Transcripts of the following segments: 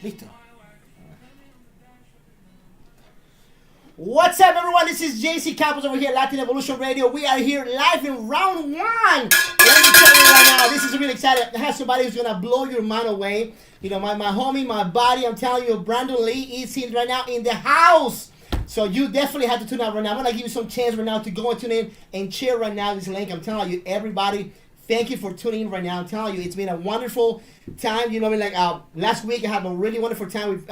Listo. What's up, everyone? This is JC Campos over here at Latin Evolution Radio. We are here live in round one. Let me tell you right now, this is really exciting. I have somebody who's going to blow your mind away. You know, my homie, my buddy, I'm telling you, Brandon Lee is here right now in the house. So you definitely have to tune out right now. I'm going to give you some chance right now to go and tune in and share right now this link. I'm telling you, everybody, thank you for tuning in right now. I'm telling you, it's been a wonderful time. You know what I mean? Like last week, I had a really wonderful time with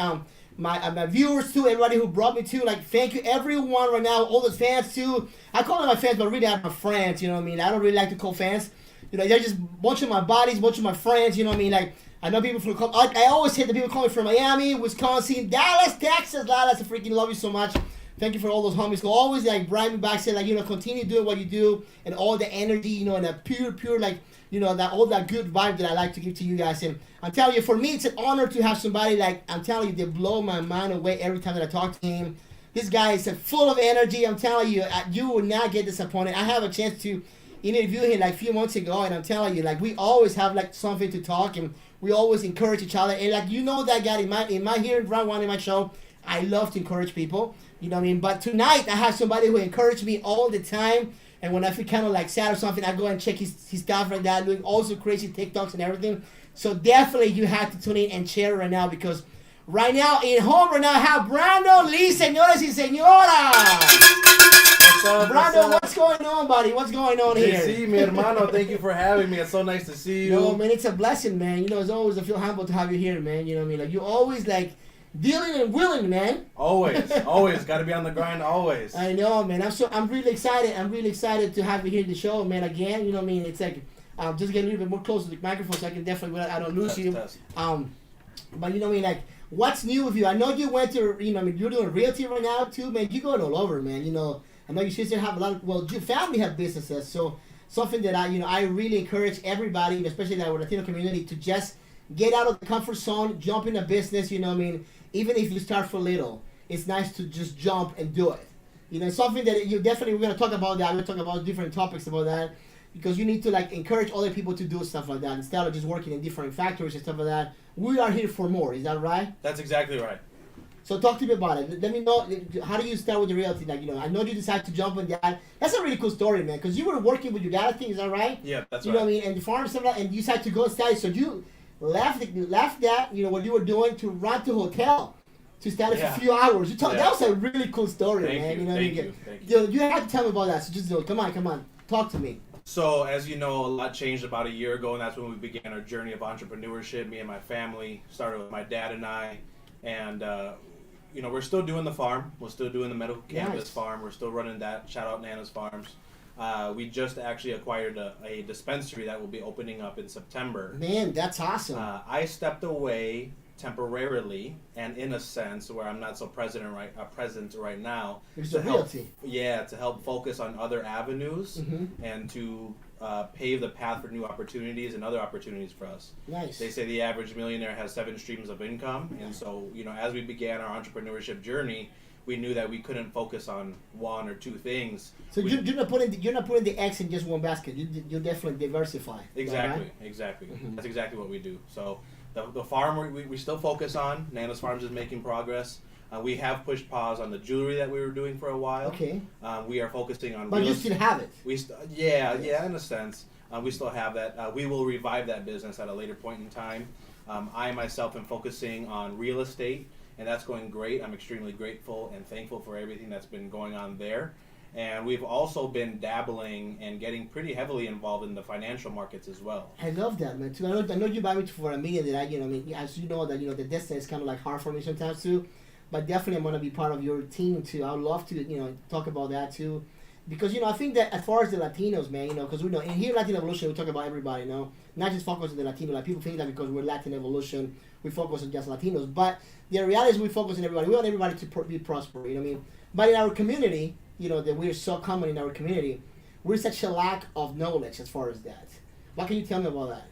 my viewers too, everybody who brought me to. Like, thank you everyone right now, all the fans too. I call them my fans, but really I'm my friends. You know what I mean? I don't really like to call fans. You know, they're just a bunch of my buddies, bunch of my friends. You know what I mean? Like, I know people from. I always hate the people calling from Miami, Wisconsin, Dallas, Texas. Dallas, I freaking love you so much. Thank you for all those homies who always like bribe me back, say like, you know, continue doing what you do and all the energy, you know, and that pure like, you know, that all that good vibe that I like to give to you guys. And I'm telling you, for me, it's an honor to have somebody like, I'm telling you, they blow my mind away every time that I talk to him. This guy is full of energy. I'm telling you, you will not get disappointed. I have a chance to interview him like a few months ago, and I'm telling you, like, we always have like something to talk, and we always encourage each other. And like, you know, that guy in my here round one in my show, I love to encourage people. You know what I mean? But tonight, I have somebody who encourages me all the time. And when I feel kind of like sad or something, I go and check his stuff like that, doing also crazy TikToks and everything. So definitely you have to tune in and share right now, because right now in home right now I have Brandon Lee, señores y señoras. What's up, Brandon, what's going on, buddy? What's going on here? JC, mi hermano, thank you for having me. It's so nice to see you. No, man, it's a blessing, man. You know, it's always I feel humble to have you here, man. You know what I mean? Like, you always like dealing and willing, man. Always. Got to be on the grind, always. I know, man. I'm really excited. I'm really excited to have you here in the show, man. Again, you know what I mean? It's like, just get a little bit more close to the microphone so I can definitely, I don't lose you. Test. But you know what I mean? Like, what's new with you? I know you went to, you know, I mean, you're doing realty right now too, man. You're going all over, man. You know, I know your sister have a lot of, well, your family have businesses. So something that I really encourage everybody, especially in our Latino community, to just get out of the comfort zone, jump in a business, you know what I mean? Even if you start for little, it's nice to just jump and do it. You know, it's something that you definitely, we're going to talk about that. We're going to talk about different topics about that, because you need to like encourage other people to do stuff like that instead of just working in different factories and stuff like that. We are here for more. Is that right? That's exactly right. So talk to me about it. Let me know, how do you start with the realty? Like, you know, I know you decided to jump on that. That's a really cool story, man, because you were working with your dad, I think, is that right? Yeah, that's you right. You know what I mean? And the farm stuff, and you decided to go study. So you left that, you know, what you were doing to run to a hotel. To study for a few hours. That was a really cool story, man. You know, Thank you. You have to tell me about that. So just come on, talk to me. So, as you know, a lot changed about a year ago, and that's when we began our journey of entrepreneurship. Me and my family started with my dad and I, and you know, we're still doing the farm. We're still doing the medical cannabis farm. We're still running that. Shout out Nana's Farms. We just actually acquired a dispensary that will be opening up in September. Man, that's awesome. I stepped away temporarily, and in a sense where I'm not so present right now. It's a realty. To help focus on other avenues and to pave the path for new opportunities and other opportunities for us. Nice. They say the average millionaire has 7 streams of income, and so, you know, as we began our entrepreneurship journey, we knew that we couldn't focus on one or two things. So you're not putting the eggs in just one basket. You definitely diversify. Exactly, right? Exactly. That's exactly what we do. So the farm we still focus on. Nana's Farms is making progress. We have pushed pause on the jewelry that we were doing for a while. Okay. We are focusing on. But you still have it. Yeah, in a sense, we still have that. We will revive that business at a later point in time. I myself am focusing on real estate, and that's going great. I'm extremely grateful and thankful for everything that's been going on there. And we've also been dabbling and getting pretty heavily involved in the financial markets as well. I love that, man. Too. I know you buy me for a meeting that I mean, as you know, that, you know, the distance is kind of like hard for me sometimes too. But definitely I'm going to be part of your team too. I would love to, you know, talk about that too. Because, you know, I think that as far as the Latinos, man, you know, because we know, and here in Latin Evolution, we talk about everybody, you know, not just focus on the Latino. Like, people think that because we're Latin Evolution, we focus on just Latinos. But the reality is we focus on everybody. We want everybody to be prosperous, you know what I mean? But in our community, you know, that we're so common in our community, we're such a lack of knowledge as far as that. What can you tell me about that?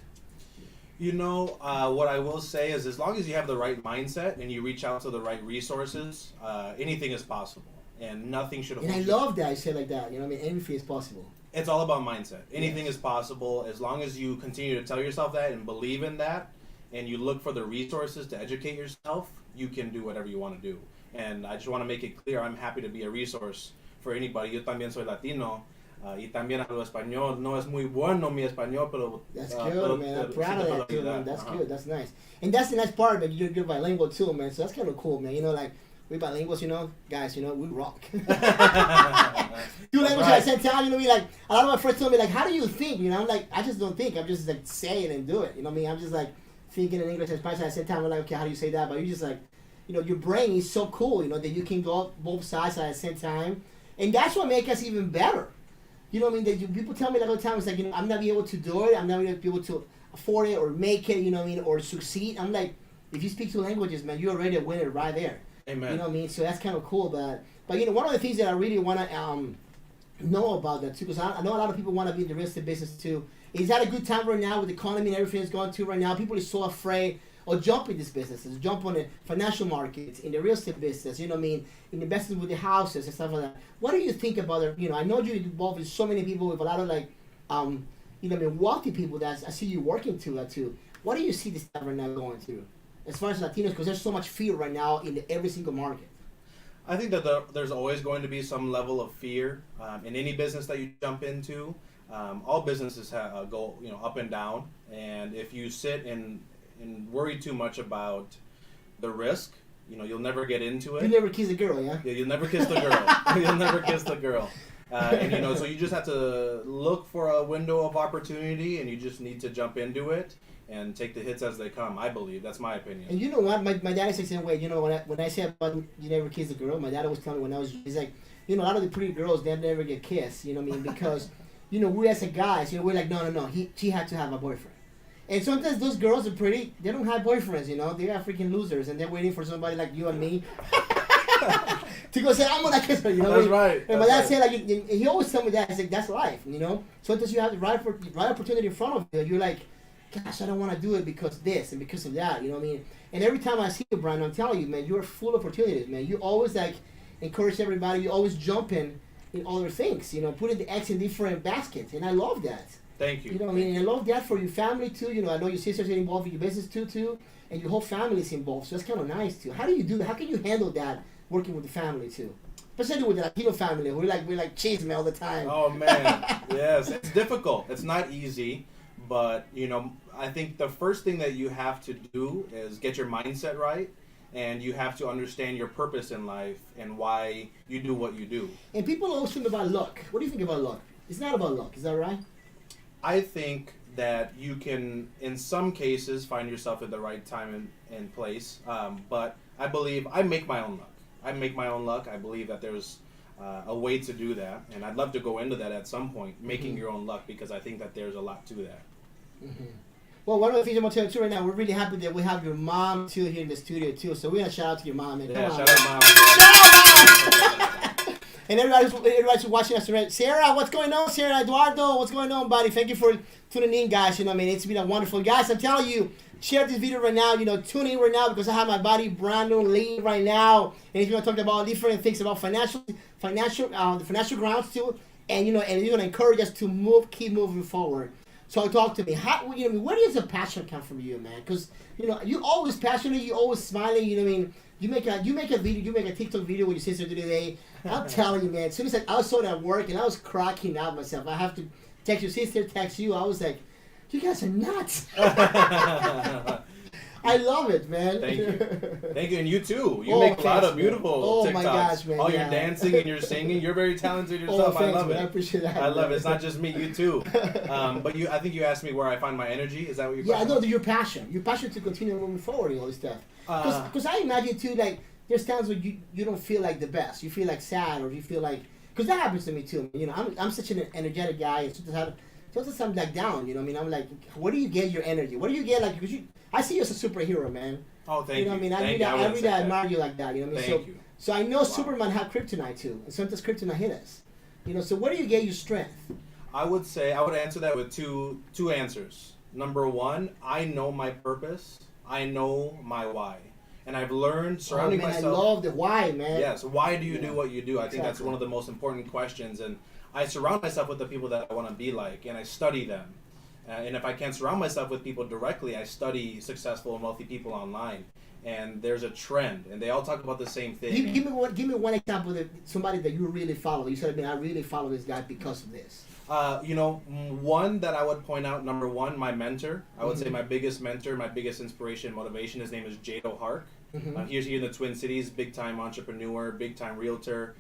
You know, what I will say is, as long as you have the right mindset and you reach out to the right resources, anything is possible, and nothing should. And I love that I say like that. You know what I mean? Anything is possible. It's all about mindset. Anything is possible as long as you continue to tell yourself that and believe in that. and you look for the resources to educate yourself, you can do whatever you want to do. And I just want to make it clear, I'm happy to be a resource for anybody. Yo también soy Latino. Y también hablo español. No es muy bueno mi español, pero... That's good, man. I'm proud of that, too, man. That's good. That's nice. And that's the nice part, man. You're bilingual, too, man. So that's kind of cool, man. You know, like, we bilinguals, you know, guys, you know, we rock. Two languages at the same time, you know what I mean? Like, a lot of my friends tell me, like, how do you think? You know, I'm like, I just don't think. I'm just, like, say it and do it. You know what I mean? I'm just, like, thinking in English and Spanish at the same time. I'm like, okay, how do you say that? But you're just, like, you know, your brain is so cool, you know, that you can go both sides at the same time. And that's what makes us even better. You know what I mean? People tell me like all the time, it's like, you know, I'm not be able to do it. I'm not going to be able to afford it or make it, you know what I mean, or succeed. I'm like, if you speak two languages, man, you're already a winner right there. Amen. You know what I mean? So that's kind of cool. But you know, one of the things that I really want to know about that too, because I know a lot of people want to be in the real estate business too. Is that a good time right now with the economy and everything that's going to right now? People are so afraid or jump in these businesses, jump on the financial markets, in the real estate business, you know what I mean, in investing with the houses and stuff like that. What do you think about it? You know, I know you're involved with so many people, with a lot of like, you know, I mean, wealthy people that I see you working too. What do you see this stuff right now going through, as far as Latinos, because there's so much fear right now in every single market. I think that there's always going to be some level of fear in any business that you jump into. All businesses go, you know, up and down, and if you sit and worry too much about the risk, you know, you'll never get into it. You never kiss a girl, yeah? Yeah, you'll never kiss the girl. You'll never kiss the girl. And, you know, so you just have to look for a window of opportunity, and you just need to jump into it and take the hits as they come, I believe. That's my opinion. And you know what? My dad is the same way. You know, when I say about you never kiss a girl, my dad always told me when I was, he's like, you know, a lot of the pretty girls, they never get kissed, you know what I mean? Because, you know, we as a guys, you know, we're like, no, she had to have a boyfriend. And sometimes those girls are pretty, they don't have boyfriends, you know, they are freaking losers, and they're waiting for somebody like you and me to go say, I'm gonna kiss her, you know. That's right. And my dad said, like, he always told me that, he's like, that's life, you know. Sometimes you have the right opportunity in front of you, you're like, gosh, I don't want to do it because this and because of that, you know what I mean. And every time I see you, Brian, I'm telling you, man, you're full of opportunities, man. You always like encourage everybody, you always jump in other things, you know, putting the eggs in different baskets, and I love that. Thank you. You know what I mean? And I love that for your family too. You know, I know your sisters are involved in your business too, and your whole family is involved. So that's kind of nice too. How do you do that? How can you handle that working with the family too? Especially with the Latino family, we're like cheese man all the time. Oh man, yes, it's difficult. It's not easy, but you know, I think the first thing that you have to do is get your mindset right, and you have to understand your purpose in life and why you do what you do. And people always think about luck. What do you think about luck? It's not about luck. Is that right? I think that you can, in some cases, find yourself at the right time and place. But I believe I make my own luck. I believe that there's a way to do that. And I'd love to go into that at some point, making your own luck, because I think that there's a lot to that. Mm-hmm. Well, one of the things I'm going to tell you too right now, we're really happy that we have your mom too here in the studio too. So we're going to shout out to your mom. Man. Yeah, Come shout on, out Mom. And everybody's watching us tonight. Sarah, what's going on? Sarah, Eduardo, what's going on, buddy? Thank you for tuning in, guys. You know, I mean, it's been a wonderful, guys. I'm telling you, share this video right now. You know, tune in right now because I have my buddy Brandon Lee right now, and he's gonna talk about different things about the financial grounds too, and you know, and he's gonna encourage us to keep moving forward. So talk to me. How, you know, where does the passion come from you, man? Because you know, you always passionate, you always smiling. You know, what I mean. You make a video, you make a TikTok video with your sister today. I'm telling you, man. As soon as I saw that work, and I was cracking out myself. I have to text your sister, text you. I was like, you guys are nuts. I love it, man. Thank you, and you too. You make a lot of beautiful TikToks. My gosh, man. All your dancing and your singing. You're very talented yourself. Thanks, I love man. it. I appreciate that. I love it. It's not just me, you too. But I think you asked me where I find my energy. Is that what you're? Yeah, I know your passion. Your passion to continue moving forward and all this stuff. Because I imagine too, like there's times where you don't feel like the best. You feel like sad, or you feel like, because that happens to me too. You know, I'm such an energetic guy, and sometimes I'm like down. You know, what I mean, I'm like, where do you get your energy? Where do you get like? Because I see you as a superhero, man. Oh, thank you. You know what I mean? I really admire you like that. You know what I mean? Thank you. So I know Superman had kryptonite too, and sometimes kryptonite hit us. You know, so where do you get your strength? I would answer that with two answers. Number one, I know my purpose. I know my why. And I've learned surrounding myself. I love the why, man. Yes, why do you do what you do? I think that's one of the most important questions. And I surround myself with the people that I want to be like, and I study them. And if I can't surround myself with people directly, I study successful and wealthy people online. And there's a trend, and they all talk about the same thing. Give me one example of somebody that you really follow. You said, I really follow this guy because of this. One that I would point out, number one, my mentor. I would say my biggest mentor, my biggest inspiration, motivation. His name is Jado Hark. He's here in the Twin Cities, big-time entrepreneur, big-time realtor.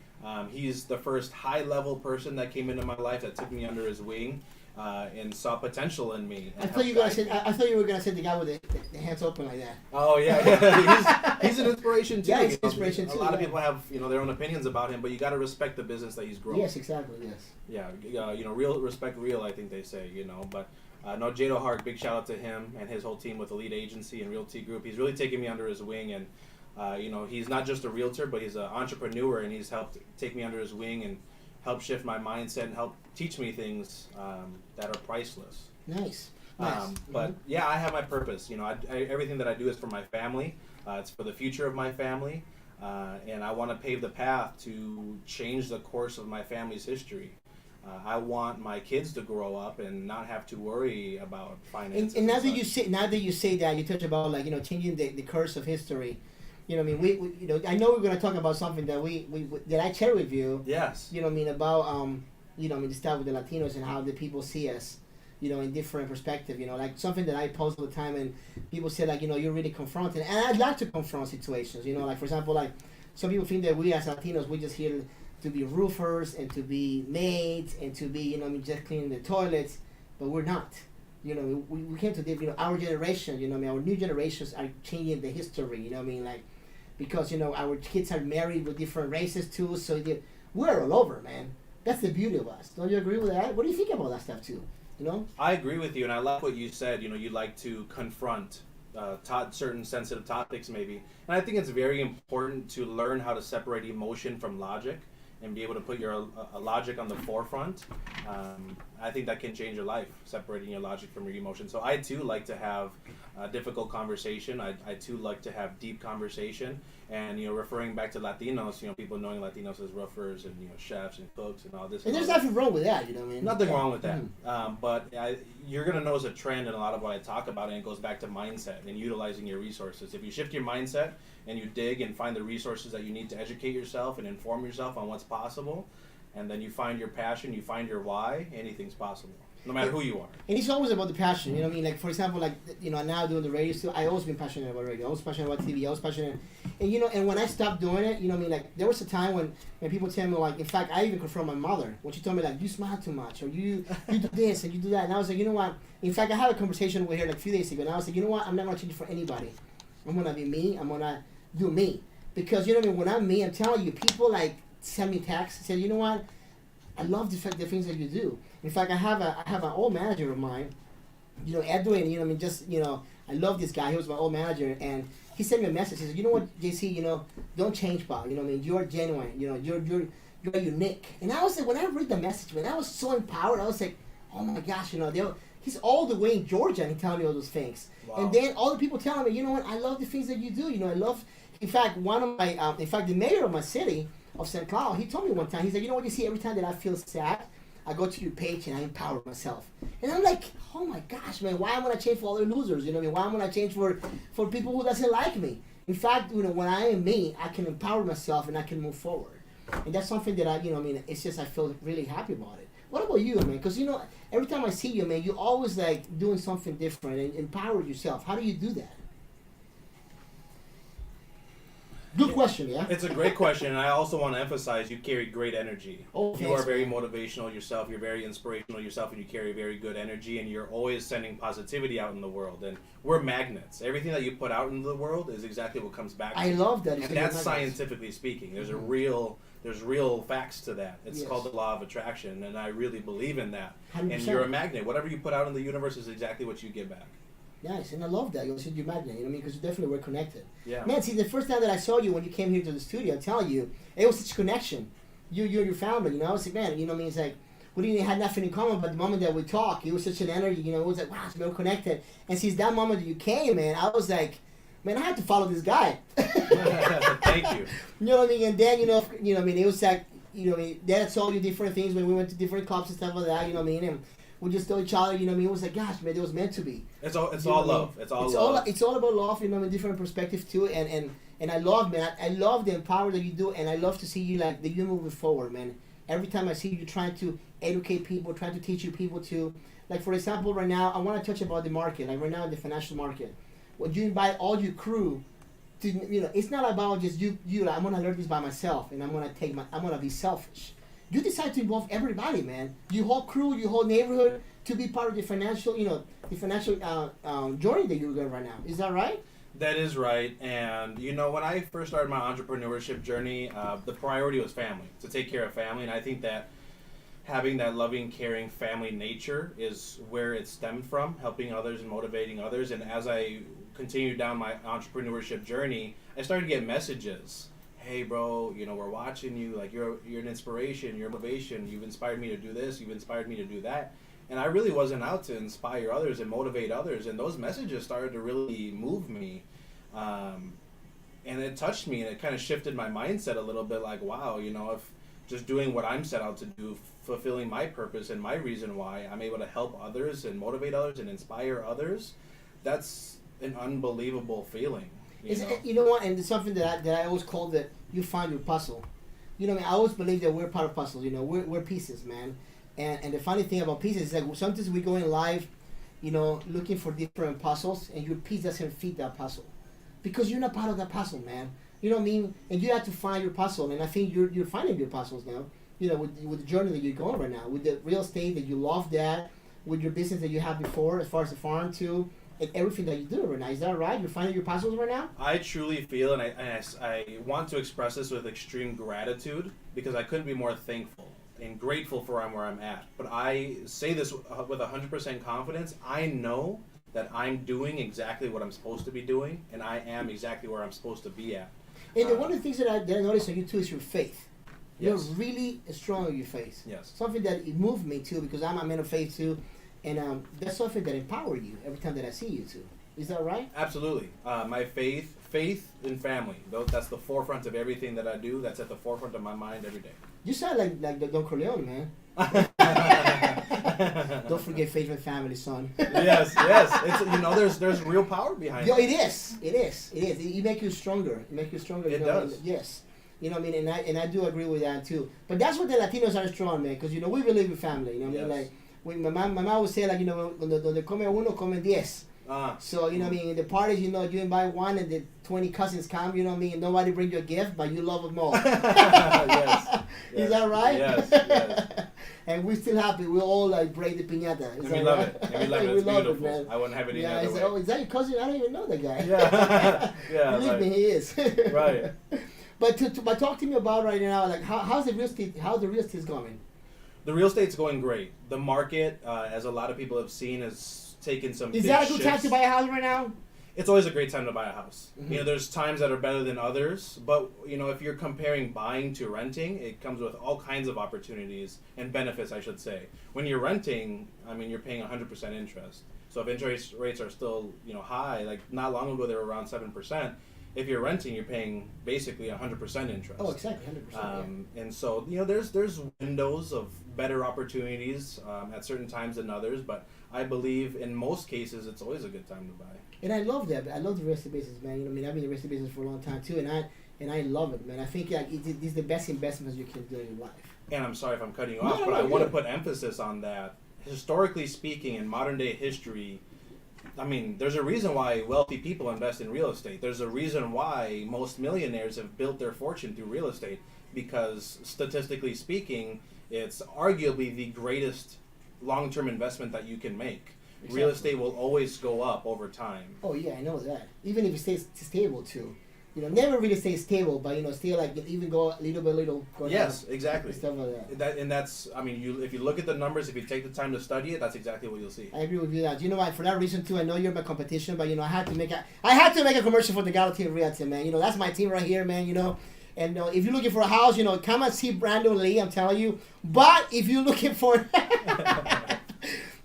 He's the first high-level person that came into my life that took me under his wing and saw potential in me. I thought you were gonna say the guy with the hands open like that. Oh yeah. he's an inspiration too. Yeah, he's an inspiration too. A lot of people have their own opinions about him, but you got to respect the business that he's growing. Yes, exactly. Yes. Yeah, real respect real. I think they say, but. No, Jado Hark, big shout out to him and his whole team with Elite Agency and Realty Group. He's really taken me under his wing, and he's not just a realtor, but he's an entrepreneur, and he's helped take me under his wing and help shift my mindset and help teach me things that are priceless. Nice. But yeah, I have my purpose. Everything that I do is for my family. It's for the future of my family, and I want to pave the path to change the course of my family's history. I want my kids to grow up and not have to worry about finances. And now that you say that, you touch about changing the course of history. We I know we're going to talk about something that that I share with you. Yes. About the stuff with the Latinos and how the people see us, in different perspective. Like something that I post all the time, and people say you're really confronting, and I'd like to confront situations. Like for example, some people think that we as Latinos we just here to be roofers and to be maids and to be just cleaning the toilets, but we're not. We came to live. Our generation. Our new generations are changing the history. Because our kids are married with different races too. So we're all over, man. That's the beauty of us. Don't you agree with that? What do you think about that stuff too? I agree with you, and I like what you said. You like to confront certain sensitive topics, maybe. And I think it's very important to learn how to separate emotion from logic and be able to put your logic on the forefront. I think that can change your life, separating your logic from your emotion. So I too like to have a difficult conversation. I too like to have deep conversation. And referring back to Latinos, people knowing Latinos as roofers and chefs and cooks and all this. And there's nothing wrong with that, Nothing wrong with that. But you're gonna notice a trend in a lot of what I talk about, and it goes back to mindset and utilizing your resources. If you shift your mindset and you dig and find the resources that you need to educate yourself and inform yourself on what's possible, and then you find your passion, you find your why, anything's possible. No matter who you are. And it's always about the passion, Like, for example, now doing the radio still, I always been passionate about radio. I was passionate about TV. I was passionate. And, and when I stopped doing it, there was a time when people tell me, in fact, I even confront my mother when she told me, you smile too much, or you do this, and you do that. And I was like, you know what? In fact, I had a conversation with her, a few days ago, and I was like, you know what? I'm not going to change it for anybody. I'm going to be me. I'm going to do me. Because, when I'm me, I'm telling you, people, send me texts and say, you know what? I love the things that you do. In fact, I have an old manager of mine, Edwin. I love this guy. He was my old manager, and he sent me a message. He said, you know what, JC, don't change, Bob. You're genuine. You're unique. And I was like, when I read the message, man, I was so empowered. I was like, oh my gosh, he's all the way in Georgia and he telling me all those things. Wow. And then all the people telling me, you know what, I love the things that you do. I love. In fact, the mayor of my city of St. Cloud, he told me one time, he said, you know what, you see, every time that I feel sad, I go to your page and I empower myself. And I'm like, oh my gosh, man, why am I going to change for other losers? Why am I going to change for people who doesn't like me? In fact, when I am me, I can empower myself and I can move forward. And that's something that it's just I feel really happy about it. What about you, man? Because, every time I see you, man, you always doing something different and empower yourself. How do you do that? Good question, yeah? It's a great question, and I also want to emphasize you carry great energy. Oh, you are very motivational yourself, you're very inspirational yourself, and you carry very good energy, and you're always sending positivity out in the world. And we're magnets. Everything that you put out into the world is exactly what comes back to you. I love that. And that's scientifically speaking. There's there's real facts to that. It's called the law of attraction, and I really believe in that. 100%. And you're a magnet. Whatever you put out in the universe is exactly what you get back. Nice, and I love that. You said you're magnet, because you definitely were connected. Yeah. Man, see, the first time that I saw you when you came here to the studio, I tell you, it was such a connection. You and your family, I was like, man, it's like, we didn't have nothing in common, but the moment that we talked, it was such an energy, it was like, wow, we're connected. And since that moment that you came, man, I was like, man, I have to follow this guy. Thank you. You know what I mean? And then, it was like, then I told you different things when we went to different clubs and stuff like that, And we just tell each other, you know what I mean? It was like, gosh, man, it was meant to be. It's You all know love. what I mean? It's all love. It's all about love, you know, in different perspectives too. And I love, man. I love the empower that you do, and I love to see you like that you moving forward, man. Every time I see you trying to educate people, trying to teach you people to, like for example, right now I want to touch about the market. Like right now in the financial market, when you invite all your crew to, you know, it's not about just you. Like, I'm gonna learn this by myself, and I'm gonna be selfish. You decide to involve everybody, man. Your whole crew, your whole neighborhood, to be part of the financial, you know, the financial journey that you're going right now. Is that right? That is right. And, you know, when I first started my entrepreneurship journey, the priority was family, to take care of family. And I think that having that loving, caring family nature is where it stemmed from, helping others and motivating others. And as I continued down my entrepreneurship journey, I started to get messages. Hey, bro, you know, we're watching you. Like, you're an inspiration, you're a motivation. You've inspired me to do this. You've inspired me to do that. And I really wasn't out to inspire others and motivate others. And those messages started to really move me. And it touched me, and it kind of shifted my mindset a little bit. Like, wow, you know, if just doing what I'm set out to do, fulfilling my purpose and my reason why, I'm able to help others and motivate others and inspire others, that's an unbelievable feeling. You know what? And it's something that I always call that you find your puzzle. You know, I mean, I always believe that we're part of puzzles. You know, we're pieces, man. And the funny thing about pieces is like sometimes we go in live, you know, looking for different puzzles, and your piece doesn't fit that puzzle because you're not part of that puzzle, man. You know what I mean? And you have to find your puzzle, and I think you're finding your puzzles now. You know, with the journey that you're going right now, with the real estate that you love, that with your business that you had before, as far as the farm too. And everything that you do right now. Is that right? You're finding your puzzles right now? I truly feel, and I want to express this with extreme gratitude, because I couldn't be more thankful and grateful for where I'm at. But I say this with 100% confidence. I know that I'm doing exactly what I'm supposed to be doing, and I am exactly where I'm supposed to be at. And one of the things that I noticed on you too is your faith. You're Yes. really strong on your faith. Yes. Something that it moved me too, because I'm a man of faith too. And that's something that empowers you every time that I see you too. Is that right? Absolutely. My faith and family. That's the forefront of everything that I do. That's at the forefront of my mind every day. You sound like the Don Corleone, man. Don't forget faith and family, son. Yes. It's, you know, there's real power behind Yo, it. it is. It makes you stronger. It makes you stronger. It you know? does. Yes. You know what I mean? And I do agree with that too. But that's what the Latinos are strong, man. Because, you know, we believe in family. You know what I mean? Yes. Like, my mom would say, like, you know, donde come uno, come 10. So, you know what I mean? In the parties, you know, you invite one and the 20 cousins come, you know what I mean? And nobody bring you a gift, but you love them all. Yes. Is that right? Yes. And we're still happy. We all like break the piñata. Is And that we love right? it. And we love it. We It's love it, beautiful. man. I wouldn't have it any Yeah, I other said, way. oh, is that your cousin? I don't even know that guy. Yeah. Yeah. Believe Right. me, he is. Right. But talk to me about right now, like how's the real estate going? The real estate's going great. The market, as a lot of people have seen, has taken some. Is big that a good time shifts. to buy a house right now? It's always a great time to buy a house. Mm-hmm. You know, there's times that are better than others, but you know, if you're comparing buying to renting, it comes with all kinds of opportunities and benefits, I should say. When you're renting, I mean, you're paying 100% interest. So if interest rates are still, you know, high, like not long ago they were around 7%. If you're renting, you're paying basically 100% interest. Oh, exactly, 100%. And so, you know, there's windows of better opportunities at certain times than others, but I believe in most cases it's always a good time to buy. And I love that. I love the real estate business, man. You know, I mean, I've been in the real estate business for a long time too, and I love it, man. I think like it's the best investments you can do in your life. And I'm sorry if I'm cutting you No, off, no, but no, I want to good. put emphasis on that. Historically speaking, in modern day history, I mean, there's a reason why wealthy people invest in real estate. There's a reason why most millionaires have built their fortune through real estate, because statistically speaking, it's arguably the greatest long-term investment that you can make. Exactly. Real estate will always go up over time. Oh yeah, I know that. Even if it stays stable too, you know, never really stays stable, but you know, still like even go a little go Yes, down, exactly. and stuff like that. That's, I mean, if you look at the numbers, if you take the time to study it, that's exactly what you'll see. I agree with you that. You know what? For that reason too, I know you're my competition, but you know, I had to make a commercial for the Gallatin Realty, man. You know, that's my team right here, man. You know, and if you're looking for a house, you know, come and see Brandon Lee. I'm telling you. But if you're looking for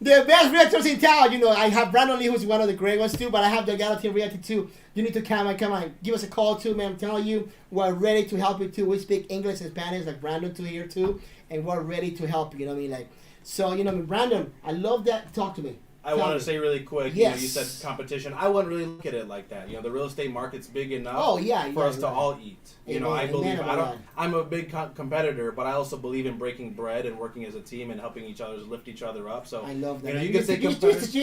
the best realtors in town, you know, I have Brandon Lee, who's one of the great ones too, but I have the Gallatin Realty too. You need to come on, give us a call too, man. I'm telling you, we're ready to help you too. We speak English and Spanish like Brandon too here too, and we're ready to help you. You know what I mean? Like, So, Brandon, I love that. Talk to me. I wanted to say really quick, Yes. you said competition. I wouldn't really look at it like that. The real estate market's big enough for us to all eat. I believe I'm a big competitor, but I also believe in breaking bread and working as a team and helping each other lift each other up. So I love that. you can say you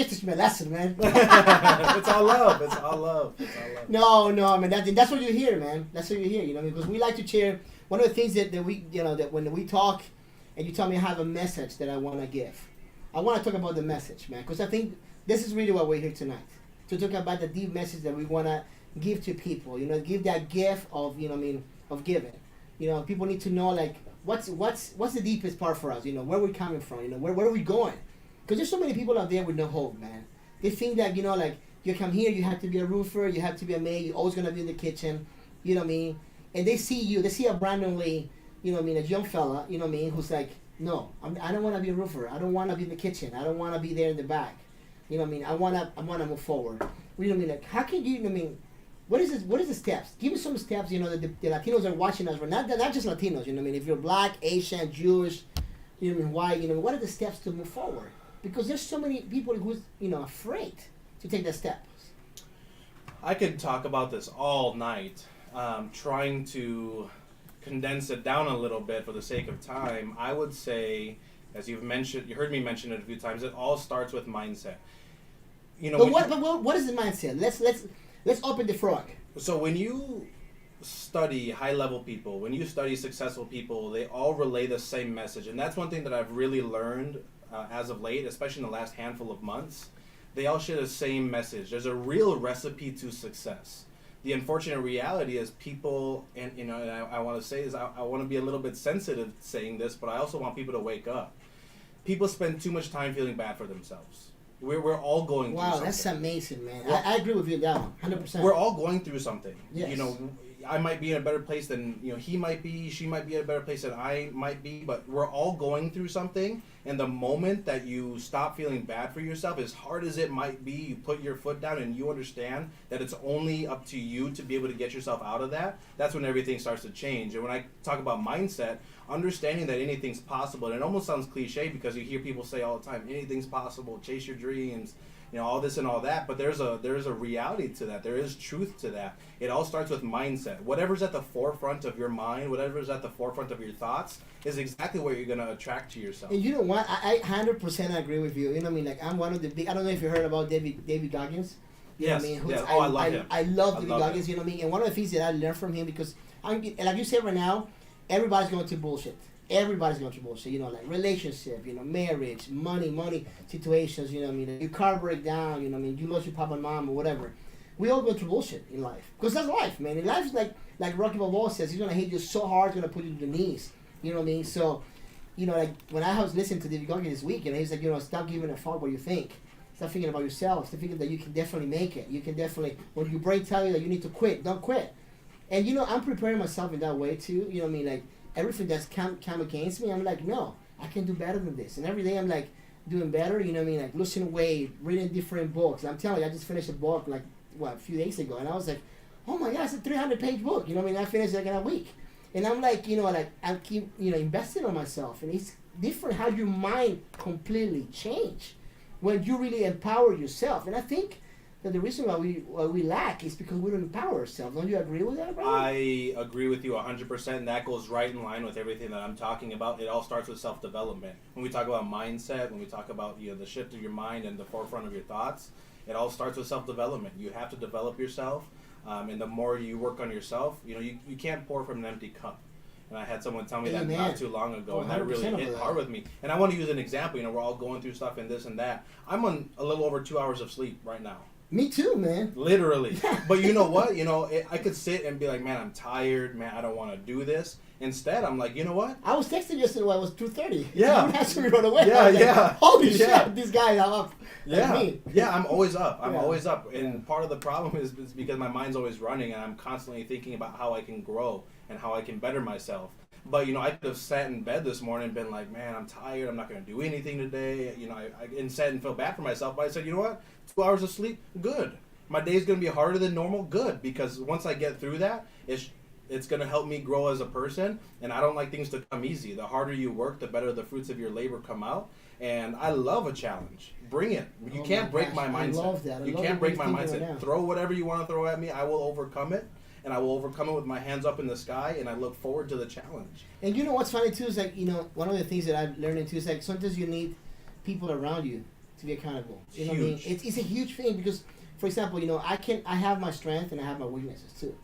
teach me a lesson, man. It's all love. It's all love. It's all love. No, man. That's what you hear, man. That's what you hear. Because we like to share. One of the things that we, that when we talk, and you tell me I have a message that I want to give. I want to talk about the message, man, because I think this is really why we're here tonight, to talk about the deep message that we want to give to people. Give that gift of, of giving. People need to know, like, what's the deepest part for us. Where we're coming from. Where are we going? Because there's so many people out there with no hope, man. They think that, like, you come here, you have to be a roofer, you have to be a maid, you're always gonna be in the kitchen. You know what I mean? And they see a Brandon Lee, a young fella, who's like, no, I don't want to be a roofer. I don't want to be in the kitchen. I don't want to be there in the back. I want to move forward. Like, how can you, what is this? What is the steps? Give me some steps, that the Latinos are watching us, not just Latinos, if you're black, Asian, Jewish, white, what are the steps to move forward? Because there's so many people who's, afraid to take that step. I could talk about this all night, trying to condense it down a little bit for the sake of time. I would say, as you've mentioned, you heard me mention it a few times, it all starts with mindset. But what is the mindset? Let's open the frog. So when you study high-level people, when you study successful people, they all relay the same message. And that's one thing that I've really learned as of late, especially in the last handful of months. They all share the same message. There's a real recipe to success. The unfortunate reality is people, and I want to say this, I want to be a little bit sensitive saying this, but I also want people to wake up. People spend too much time feeling bad for themselves. We're all going through something. Wow, that's amazing, man. I agree with you on that one, 100%. We're all going through something. Yes. I might be in a better place than, he might be, she might be in a better place than I might be, but we're all going through something, and the moment that you stop feeling bad for yourself, as hard as it might be, you put your foot down and you understand that it's only up to you to be able to get yourself out of that, that's when everything starts to change. And when I talk about mindset, understanding that anything's possible, and it almost sounds cliche because you hear people say all the time, anything's possible, chase your dreams, all this and all that, but there's a reality to that. There is truth to that. It all starts with mindset. Whatever's at the forefront of your mind, whatever's at the forefront of your thoughts, is exactly what you're going to attract to yourself. And you know what? I 100% agree with you. Like, I'm one of the big, I don't know if you heard about David Goggins. Yes. Yes. I love him. I love David Goggins, And one of the things that I learned from him, because, like you said right now, everybody's going through bullshit. Everybody's going through bullshit, like relationship, marriage, money situations, your car break down, you lost your papa and mom or whatever. We all go through bullshit in life. Because that's life, man. In life is like Rocky Balboa says, he's going to hit you so hard, he's going to put you to the knees. You know what I mean? So, like when I was listening to David Goggins this week, he's like, stop giving a fuck what you think. Stop thinking about yourself. Stop thinking that you can definitely make it. You can definitely, when your brain tells you that you need to quit, don't quit. And, I'm preparing myself in that way too. Like, everything that's come against me, I'm like, no, I can do better than this. And every day I'm like doing better, like losing weight, reading different books. I'm telling you, I just finished a book a few days ago, and I was like, oh my God, it's a 300-page book. I finished it in a week. And I'm like, I keep, investing on myself. And it's different how your mind completely change when you really empower yourself. And I think that the reason why we lack is because we don't empower ourselves. Don't you agree with that, bro? I agree with you 100%, and that goes right in line with everything that I'm talking about. It all starts with self-development. When we talk about mindset, when we talk about the shift of your mind and the forefront of your thoughts, it all starts with self-development. You have to develop yourself, and the more you work on yourself, you can't pour from an empty cup. And I had someone tell me that not too long ago, and that really hit hard with me. And I want to use an example. We're all going through stuff and this and that. I'm on a little over 2 hours of sleep right now. Me too, man. Literally. But you know what? I could sit and be like, man, I'm tired. Man, I don't want to do this. Instead, I'm like, you know what? I was texting yesterday when it was 2:30. Yeah. You asked me right away. Yeah, like, holy shit, this guy is up. Yeah. Like me. Yeah, I'm always up. I'm always up. And part of the problem is because my mind's always running, and I'm constantly thinking about how I can grow and how I can better myself. But, I could have sat in bed this morning and been like, man, I'm tired. I'm not going to do anything today. I sat and felt bad for myself. But I said, you know what? 2 hours of sleep, good. My day's going to be harder than normal, good. Because once I get through that, it's It's going to help me grow as a person, and I don't like things to come easy. The harder you work, the better the fruits of your labor come out. And I love a challenge. Bring it. You can't break my mindset. I love that. You can't break my mindset. Throw whatever you want to throw at me. I will overcome it, and I will overcome it with my hands up in the sky, and I look forward to the challenge. And you know what's funny too is like, you know, one of the things that I've learned too is like sometimes you need people around you to be accountable. You know what I mean? It's a huge thing because, for example, you know, I have my strength and I have my weaknesses too.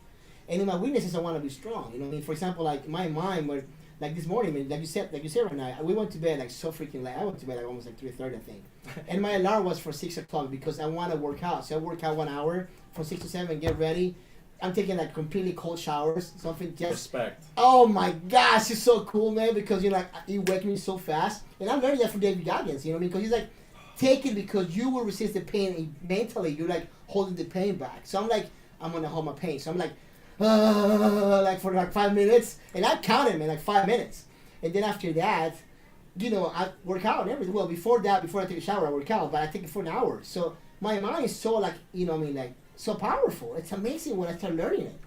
And in my weaknesses, I want to be strong. You know what I mean? For example, like my mind, where like this morning, man, like you said right now, we went to bed like so freaking late. I went to bed like almost like 3:30, I think. And my alarm was for 6 o'clock because I want to work out. So I work out 1 hour from 6 to 7, get ready. I'm taking like completely cold showers, something just. Respect. Oh my gosh, it's so cool, man, because you're like, you wake me so fast. And I'm learning that from David Goggins, you know what I mean? Because he's like, take it because you will resist the pain. And mentally, you're like holding the pain back. So I'm like, I'm going to hold my pain. So I'm like for like 5 minutes. And I counted, man, like 5 minutes. And then after that, you know, I work out and everything. Well, before that, before I take a shower, I work out, but I take it for an hour. So my mind is so like, you know what I mean, like so powerful. It's amazing when I start learning it.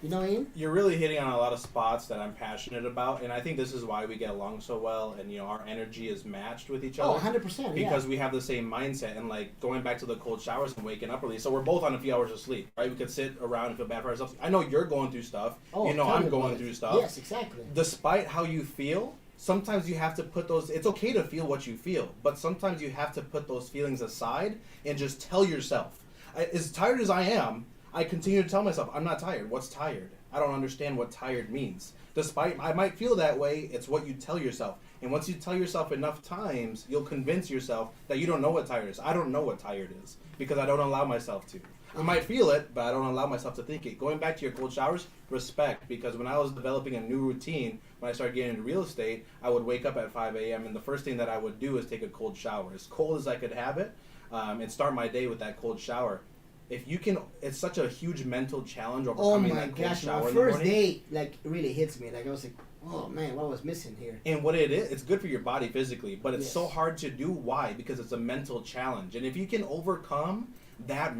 You know what I mean? You're really hitting on a lot of spots that I'm passionate about, and I think this is why we get along so well, and you know our energy is matched with each other. Oh, 100%, because we have the same mindset, and like going back to the cold showers and waking up early. So we're both on a few hours of sleep, right? We could sit around and feel bad for ourselves. I know you're going through stuff. Oh, you know I'm going through stuff. Yes, exactly. Despite how you feel, sometimes you have to put those. It's okay to feel what you feel, but sometimes you have to put those feelings aside and just tell yourself. As tired as I am, I continue to tell myself, I'm not tired. What's tired? I don't understand what tired means. Despite I might feel that way, it's what you tell yourself. And once you tell yourself enough times, you'll convince yourself that you don't know what tired is. I don't know what tired is because I don't allow myself to. I might feel it, but I don't allow myself to think it. Going back to your cold showers, respect, because when I was developing a new routine, when I started getting into real estate, I would wake up at 5 a.m. and the first thing that I would do is take a cold shower, as cold as I could have it, and start my day with that cold shower. If you can, it's such a huge mental challenge overcoming that cold shower in the morning. My first day, like, really hits me. Like, I was like, oh, man, what was missing here? And what it is, it's good for your body physically, but it's so hard to do. Why? Because it's a mental challenge. And if you can overcome that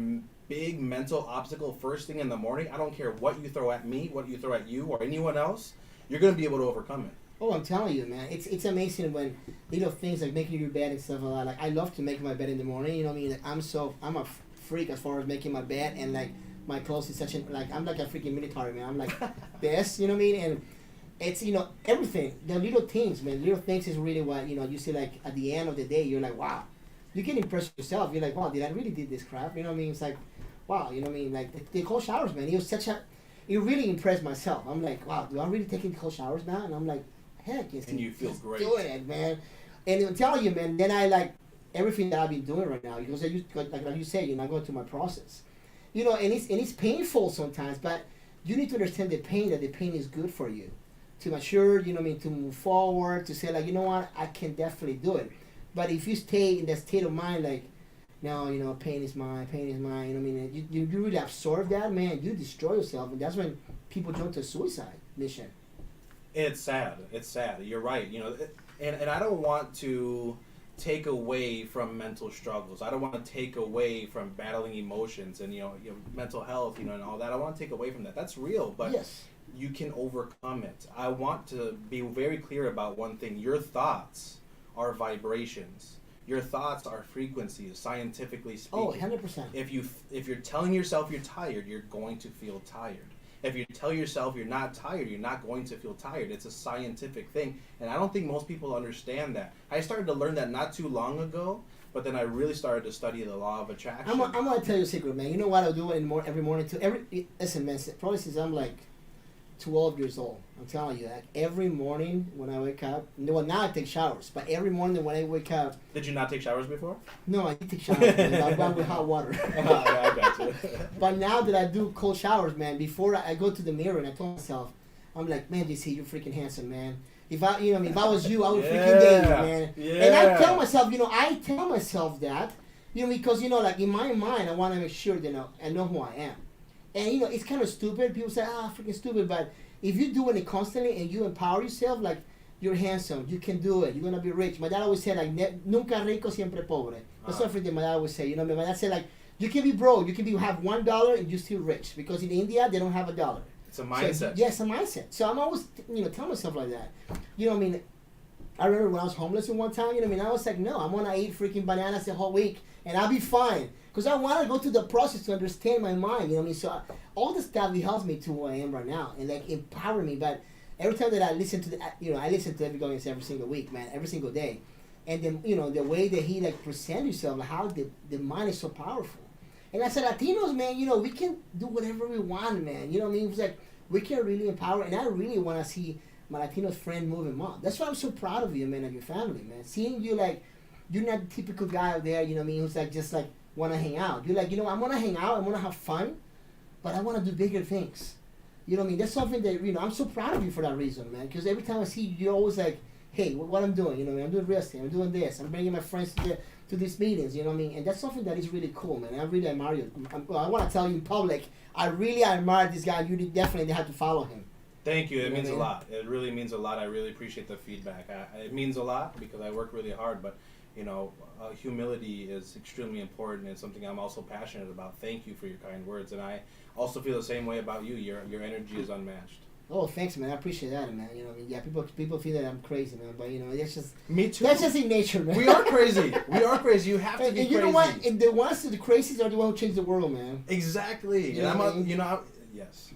big mental obstacle first thing in the morning, I don't care what you throw at me, what you throw at you, or anyone else, you're going to be able to overcome it. Oh, I'm telling you, man. It's amazing when little things like making your bed and stuff like that. Like, I love to make my bed in the morning. You know what I mean? Like, I'm a freak as far as making my bed, and like my clothes is such a like I'm like a freaking military man. I'm like this, you know what I mean? And it's, you know, everything, the little things, man. Little things is really what, you know, you see, like at the end of the day, you're like, wow, you can impress yourself. You're like, wow, did I really did this crap? You know what I mean? It's like, wow, you know what I mean? Like the cold showers, man. It really impressed myself. I'm like, wow, do I really taking cold showers now? And I'm like, heck yes. And you feel great doing it, man. And I'm telling you, man. Then I like everything that I've been doing right now, because like you said, you know, I go through my process, you know, and it's painful sometimes, but you need to understand the pain, that the pain is good for you to mature, you know what I mean, to move forward, to say like, you know what, I can definitely do it. But if you stay in that state of mind, like, no, you know, pain is mine, you know what I mean, you really absorb that, man, you destroy yourself, and that's when people jump to suicide mission. It's sad. You're right. You know, and I don't want to take away from mental struggles. I don't want to take away from battling emotions and, you know, mental health, you know, and all that. I want to take away from that. That's real, but yes, you can overcome it. I want to be very clear about one thing. Your thoughts are vibrations. Your thoughts are frequencies, scientifically speaking. Oh, 100%. If you're telling yourself you're tired, you're going to feel tired. If you tell yourself you're not tired, you're not going to feel tired. It's a scientific thing. And I don't think most people understand that. I started to learn that not too long ago, but then I really started to study the law of attraction. I'm going to tell you a secret, man. You know what I do every morning too? Listen, man, probably since I'm like 12 years old. I'm telling you that. Every morning when I wake up, well, now I take showers, but every morning when I wake up. Did you not take showers before? No, I did take showers, man. I went with hot water. I got you. But now that I do cold showers, man, before I go to the mirror and I tell myself, I'm like, man, JC, you're freaking handsome, man. If I was you, I would freaking date you, man. Yeah. And I tell myself, that, you know, because, you know, like in my mind, I want to make sure that I know who I am. And, you know, it's kind of stupid. People say, freaking stupid. But if you're doing it constantly and you empower yourself, like, you're handsome, you can do it, you're going to be rich. My dad always said, like, nunca rico, siempre pobre. That's something my dad always say. You know, my dad said, like, you can be broke, you can have $1 and you're still rich. Because in India, they don't have $1. It's a mindset. Yeah, it's a mindset. So I'm always, telling myself like that. You know what I mean? I remember when I was homeless at one time, you know what I mean? I was like, no, I'm going to eat freaking bananas the whole week, and I'll be fine. Because I want to go through the process to understand my mind, you know what I mean? So all this stuff, it helps me to who I am right now, and, like, empower me. But every time that I listen to, I listen to David Goggins every single week, man, every single day. And then, the way that he, like, presents himself, like, how the mind is so powerful. And as a Latinos, man, we can do whatever we want, man. You know what I mean? It's like, we can really empower, and I really want to see my Latino friend moving on. That's why I'm so proud of you, man, and your family, man. Seeing you, like, you're not the typical guy out there, you know what I mean, who's like, just like, want to hang out. You're like, I'm going to hang out, I'm going to have fun, but I want to do bigger things. You know what I mean? That's something that, I'm so proud of you for that reason, man, because every time I see you, you're always like, hey, what I'm doing, you know what I mean? I'm doing real estate, I'm doing this, I'm bringing my friends to these meetings, you know what I mean? And that's something that is really cool, man. I really admire you. I want to tell you in public, I really admire this guy. You definitely have to follow him. Thank you. It means a lot. It really means a lot. I really appreciate the feedback. It means a lot because I work really hard, but humility is extremely important and something I'm also passionate about. Thank you for your kind words, and I also feel the same way about you. Your energy is unmatched. Oh, thanks, man. I appreciate that, man. You know, yeah, people feel that I'm crazy, man, but that's just me too. That's just in nature, man. We are crazy. We are crazy. You have to be crazy. And you know what? And the ones the crazies are the ones who change the world, man. Exactly. You know what I mean? Yes.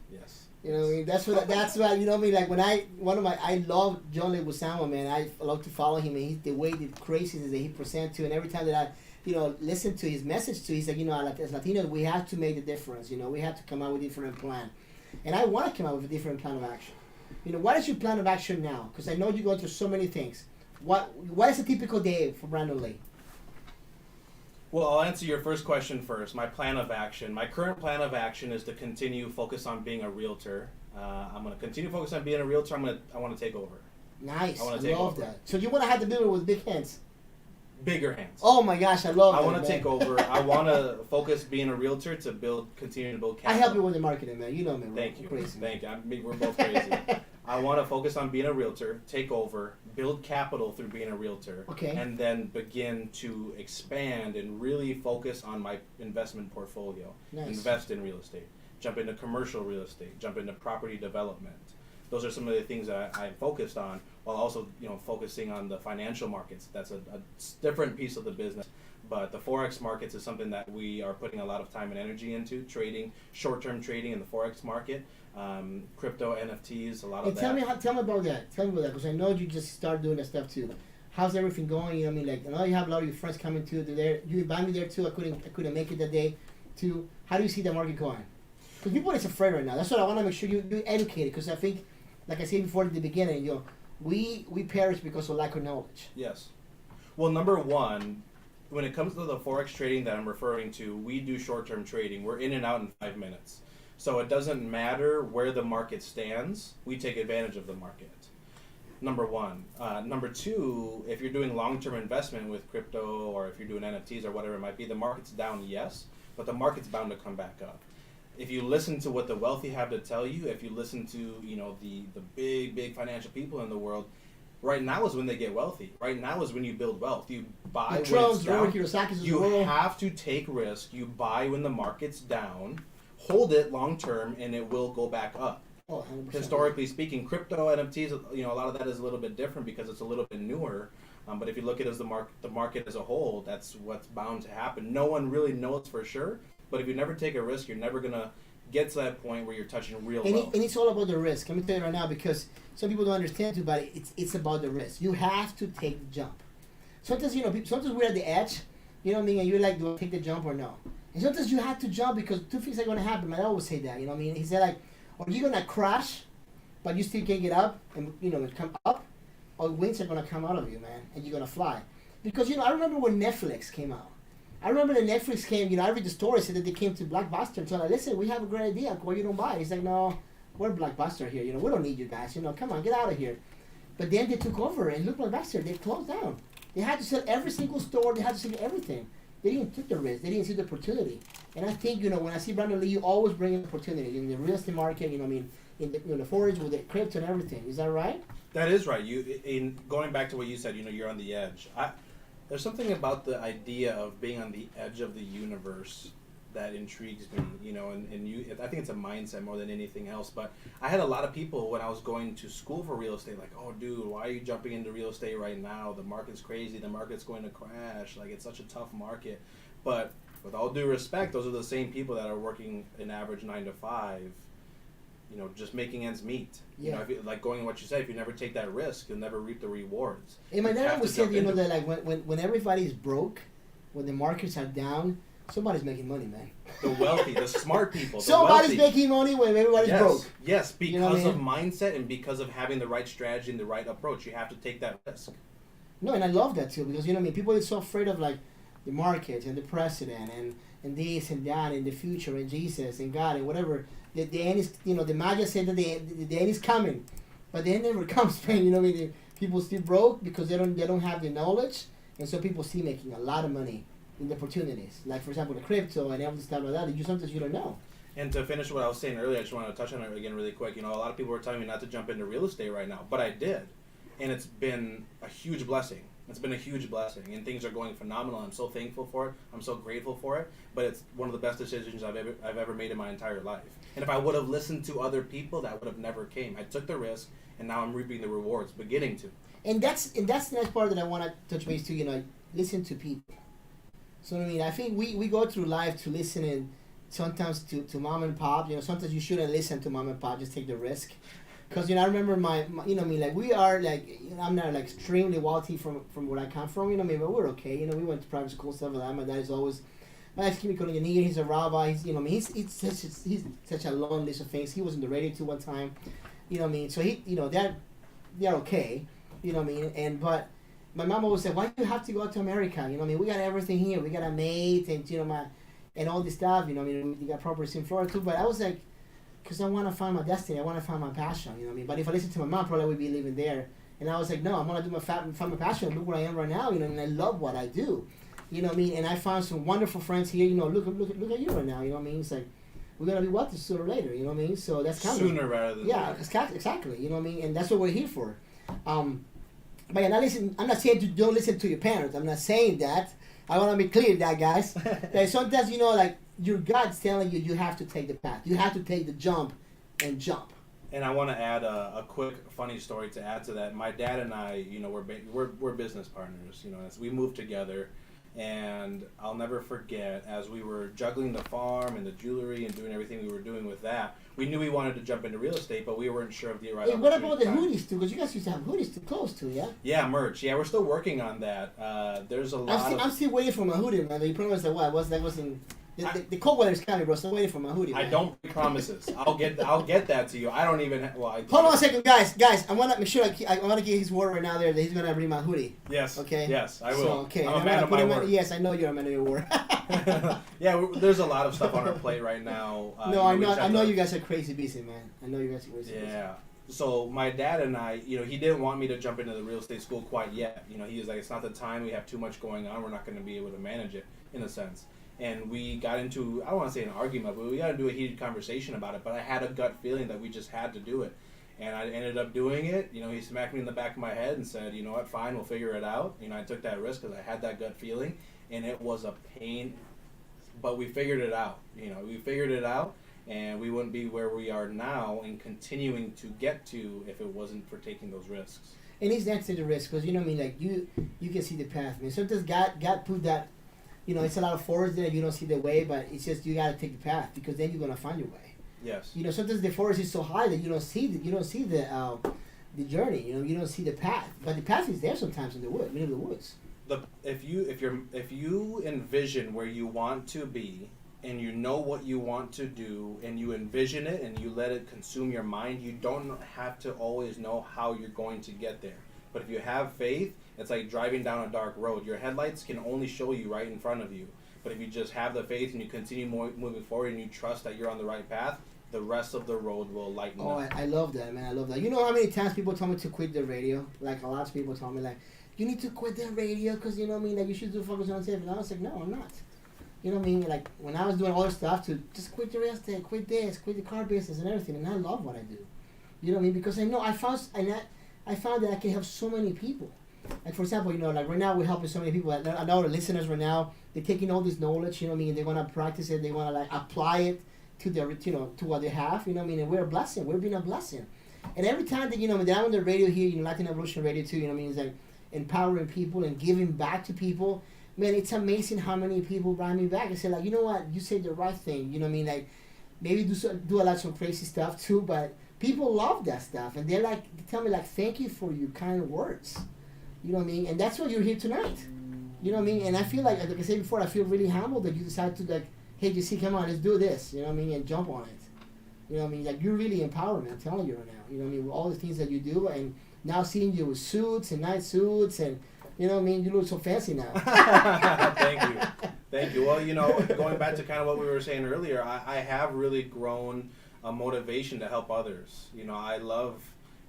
You know what I mean? That's why, you know what I mean? Like when I love John Leguizamo, man. I love to follow him, and the way the craziness that he presents to, and every time that I, listen to his message to, he's like, as Latinos, we have to make the difference. We have to come out with a different plan. And I want to come out with a different plan of action. What is your plan of action now? Because I know you go through so many things. What is a typical day for Brandon Lee? Well, I'll answer your first question first. My plan of action. My current plan of action is to continue focus on being a realtor. I'm going to continue focus on being a realtor. I want to take over. Nice. I love that. So you want to have the builder with big hands? Bigger hands. Oh my gosh, I love that. I want to take over. I want to focus being a realtor to continue to build capital. I help you with the marketing, man. You know me, right? Thank you. Crazy. Thank you. We're both crazy. I want to focus on being a realtor, take over, build capital through being a realtor, okay, and then begin to expand and really focus on my investment portfolio. Nice. Invest in real estate, jump into commercial real estate, jump into property development. Those are some of the things that I'm focused on, while also focusing on the financial markets. That's a different piece of the business. But the Forex markets is something that we are putting a lot of time and energy into, trading, short-term trading in the Forex market, crypto, NFTs, a lot of that. Tell me about that. Tell me about that, because I know you just started doing that stuff too. How's everything going? You know what I mean? Like, I know you have a lot of your friends coming too. They're there. You invited me there too. I couldn't make it that day too. How do you see the market going? Because people are afraid right now. That's what I want to make sure you educate it, because I think, like I said before at the beginning, we perish because of lack of knowledge. Yes. Well, number one, when it comes to the Forex trading that I'm referring to, we do short-term trading. We're in and out in 5 minutes. So it doesn't matter where the market stands. We take advantage of the market. Number one. Number two, if you're doing long-term investment with crypto, or if you're doing NFTs or whatever it might be, the market's down, yes, but the market's bound to come back up. If you listen to what the wealthy have to tell you, if you listen to the big financial people in the world, right now is when they get wealthy. Right now is when you build wealth. You buy when it's down. You have to take risk. You buy when the market's down, hold it long term, and it will go back up. Oh, 100%. Historically speaking, crypto, NFTs, a lot of that is a little bit different because it's a little bit newer. But if you look at it as the market as a whole, that's what's bound to happen. No one really knows for sure. But if you never take a risk, you're never going to get to that point where you're touching real wealth. And it's all about the risk. Let me tell you right now, because some people don't understand too, but it's about the risk. You have to take the jump. Sometimes, sometimes we're at the edge, you know what I mean, and you're like, do I take the jump or no? And sometimes you have to jump because two things are going to happen. I always say that, you know what I mean? He said, like, or you're going to crash, but you still can't get up and come up, or winds are going to come out of you, man, and you're going to fly. Because, I remember when Netflix came out. I remember when Netflix came, I read the story, said that they came to Blockbuster and told them, listen, we have a great idea. Why you don't buy it? He's like, no, we're Blockbuster here. We don't need you guys. Come on, get out of here. But then they took over, and look, Blockbuster, they closed down. They had to sell every single store. They had to sell everything. They didn't take the risk. They didn't see the opportunity. And I think, when I see Brandon Lee, you always bring an opportunity in the real estate market, in the forage with the crypto and everything. Is that right? That is right. In going back to what you said, you're on the edge. There's something about the idea of being on the edge of the universe that intrigues me, you know, and I think it's a mindset more than anything else. But I had a lot of people when I was going to school for real estate, like, oh, dude, why are you jumping into real estate right now? The market's crazy. The market's going to crash. Like, it's such a tough market. But with all due respect, those are the same people that are working an average 9 to 5, you know, just making ends meet. Yeah. You know, if you, like going to what you said, if you never take that risk, you'll never reap the rewards. And my You dad have always to said, jump you know, into that like when everybody's broke, when the markets are down, somebody's making money, man. the wealthy, the smart people. The Somebody's wealthy. making money when everybody's Yes, broke. yes, because You know what I of mean? mindset and because of having the right strategy and the right approach, you have to take that risk. No, and I love that too, because you know what I mean, people are so afraid of like the market and the president and this and that and the future and Jesus and God and whatever. The end is, you know, the Magi said that the end is coming, but the end never comes, man. You know what I mean? People still broke because they don't have the knowledge, and so people still making a lot of money in the opportunities. Like for example, the crypto and everything stuff like that. You sometimes you don't know. And to finish what I was saying earlier, I just wanted to touch on it again really quick. You know, a lot of people were telling me not to jump into real estate right now, but I did, and it's been a huge blessing. It's been a huge blessing, and things are going phenomenal. I'm so thankful for it. I'm so grateful for it. But it's one of the best decisions I've ever made in my entire life. And if I would have listened to other people, that would have never came. I took the risk, and now I'm reaping the rewards, beginning to. And that's the next part that I want to touch base to. You know, listen to people. So I mean, I think we go through life to listen and sometimes to mom and pop. You know, sometimes you shouldn't listen to mom and pop. Just take the risk. Because you know, I remember my you know, I mean, like we are like, you know, I'm not like extremely wealthy from where I come from. You know, I mean, but we're okay. You know, we went to private school stuff like that. My dad is always. My dad's chemical engineer. He's a rabbi. He's, you know, I mean, he's such a long list of things. He was in the radio too one time. You know what I mean? So he, you know, they're okay. You know what I mean? And but my mom always said, why do you have to go out to America? You know what I mean? We got everything here. We got a maid and, you know, and all this stuff. You know what I mean? We got properties in Florida too. But I was like, because I want to find my destiny. I want to find my passion. You know what I mean? But if I listen to my mom, probably I would be living there. And I was like, no, I'm going to find my passion. Look where I am right now. You know, and I love what I do. You know what I mean? And I found some wonderful friends here. You know, look at you right now. You know what I mean? It's like, we're going to be wealthy sooner or later. You know what I mean? So that's kind of... Sooner rather than yeah, later. exactly. You know what I mean? And that's what we're here for. But yeah, I'm not saying to don't listen to your parents. I'm not saying that. I want to be clear that, guys. That sometimes, you know, like, your God's telling you have to take the path. You have to take the jump and jump. And I want to add a quick funny story to add to that. My dad and I, you know, we're business partners. You know, as we moved together, and I'll never forget as we were juggling the farm and the jewelry and doing everything we were doing with that. We knew we wanted to jump into real estate, but we weren't sure of the right. Hey, what about the opportunity hoodies too? Because you guys used to have hoodies too close to, yeah. Yeah, merch. Yeah, we're still working on that. There's a lot. I'm still waiting for my hoodie, man. You promised that what was in. The cold weather's coming, bro. Still waiting for my hoodie. Man. I don't make promises. I'll get that to you. I don't even. Hold on a second, guys. I want to make sure I want to get his word right now. There that he's gonna bring my hoodie. Yes. Okay. Yes, I will. So, okay. I'm a man of my word. Yes, I know you're a man of your word. Yeah, there's a lot of stuff on our plate right now. No, I know you guys are crazy busy, man. I know you guys are crazy busy. Yeah. So my dad and I, you know, he didn't want me to jump into the real estate school quite yet. You know, he was like, it's not the time. We have too much going on. We're not going to be able to manage it, in a sense. And we got into, I don't want to say an argument, but we got into a heated conversation about it. But I had a gut feeling that we just had to do it. And I ended up doing it. You know, he smacked me in the back of my head and said, you know what, fine, we'll figure it out. You know, I took that risk because I had that gut feeling. And it was a pain. But we figured it out. You know, we figured it out. And we wouldn't be where we are now and continuing to get to if it wasn't for taking those risks. And it's not to the risk because, you know what I mean, like you can see the path, man. Sometimes God put that, you know, it's a lot of forest there, you don't see the way, but it's just you got to take the path because then you're going to find your way. Yes. You know, sometimes the forest is so high that you don't see the journey, you know, you don't see the path. But the path is there sometimes in the woods, middle of the woods. If you envision where you want to be, and you know what you want to do, and you envision it, and you let it consume your mind, you don't have to always know how you're going to get there. But if you have faith, it's like driving down a dark road. Your headlights can only show you right in front of you. But if you just have the faith and you continue moving forward and you trust that you're on the right path, the rest of the road will lighten up. Oh, I love that, man. I love that. You know how many times people told me to quit the radio? Like, a lot of people told me, like, you need to quit the radio because, you know what I mean, like, you should do focus on yourself. And I was like, no, I'm not. You know what I mean? Like, when I was doing all this stuff to just quit the real estate, quit this, quit the car business and everything, and I love what I do. You know what I mean? Because I know I found that I can help so many people. Like for example, like right now we're helping so many people. I know the listeners right now, they're taking all this knowledge, you know what I mean, they're gonna practice it, they wanna like apply it to their, to what they have, you know what I mean, and we're a blessing. We're being a blessing. And every time that, that I'm on the radio here, Latin Evolution Radio too, you know what I mean, it's like empowering people and giving back to people. Man, it's amazing how many people write me back and say like, you know what, you said the right thing, you know what I mean, like maybe do a lot of some crazy stuff too, but people love that stuff, and they're like, they tell me like, thank you for your kind words, you know what I mean, and that's why you're here tonight, you know what I mean, and I feel like I said before, I feel really humbled that you decided to like, hey JC, come on, let's do this, you know what I mean, and jump on it, you know what I mean, like you're really empowered, man, I'm telling you right now, you know what I mean, with all the things that you do, and now seeing you with suits and nice suits, and you know what I mean, you look so fancy now. Thank you. Well, going back to kind of what we were saying earlier, I have really grown a motivation to help others. I love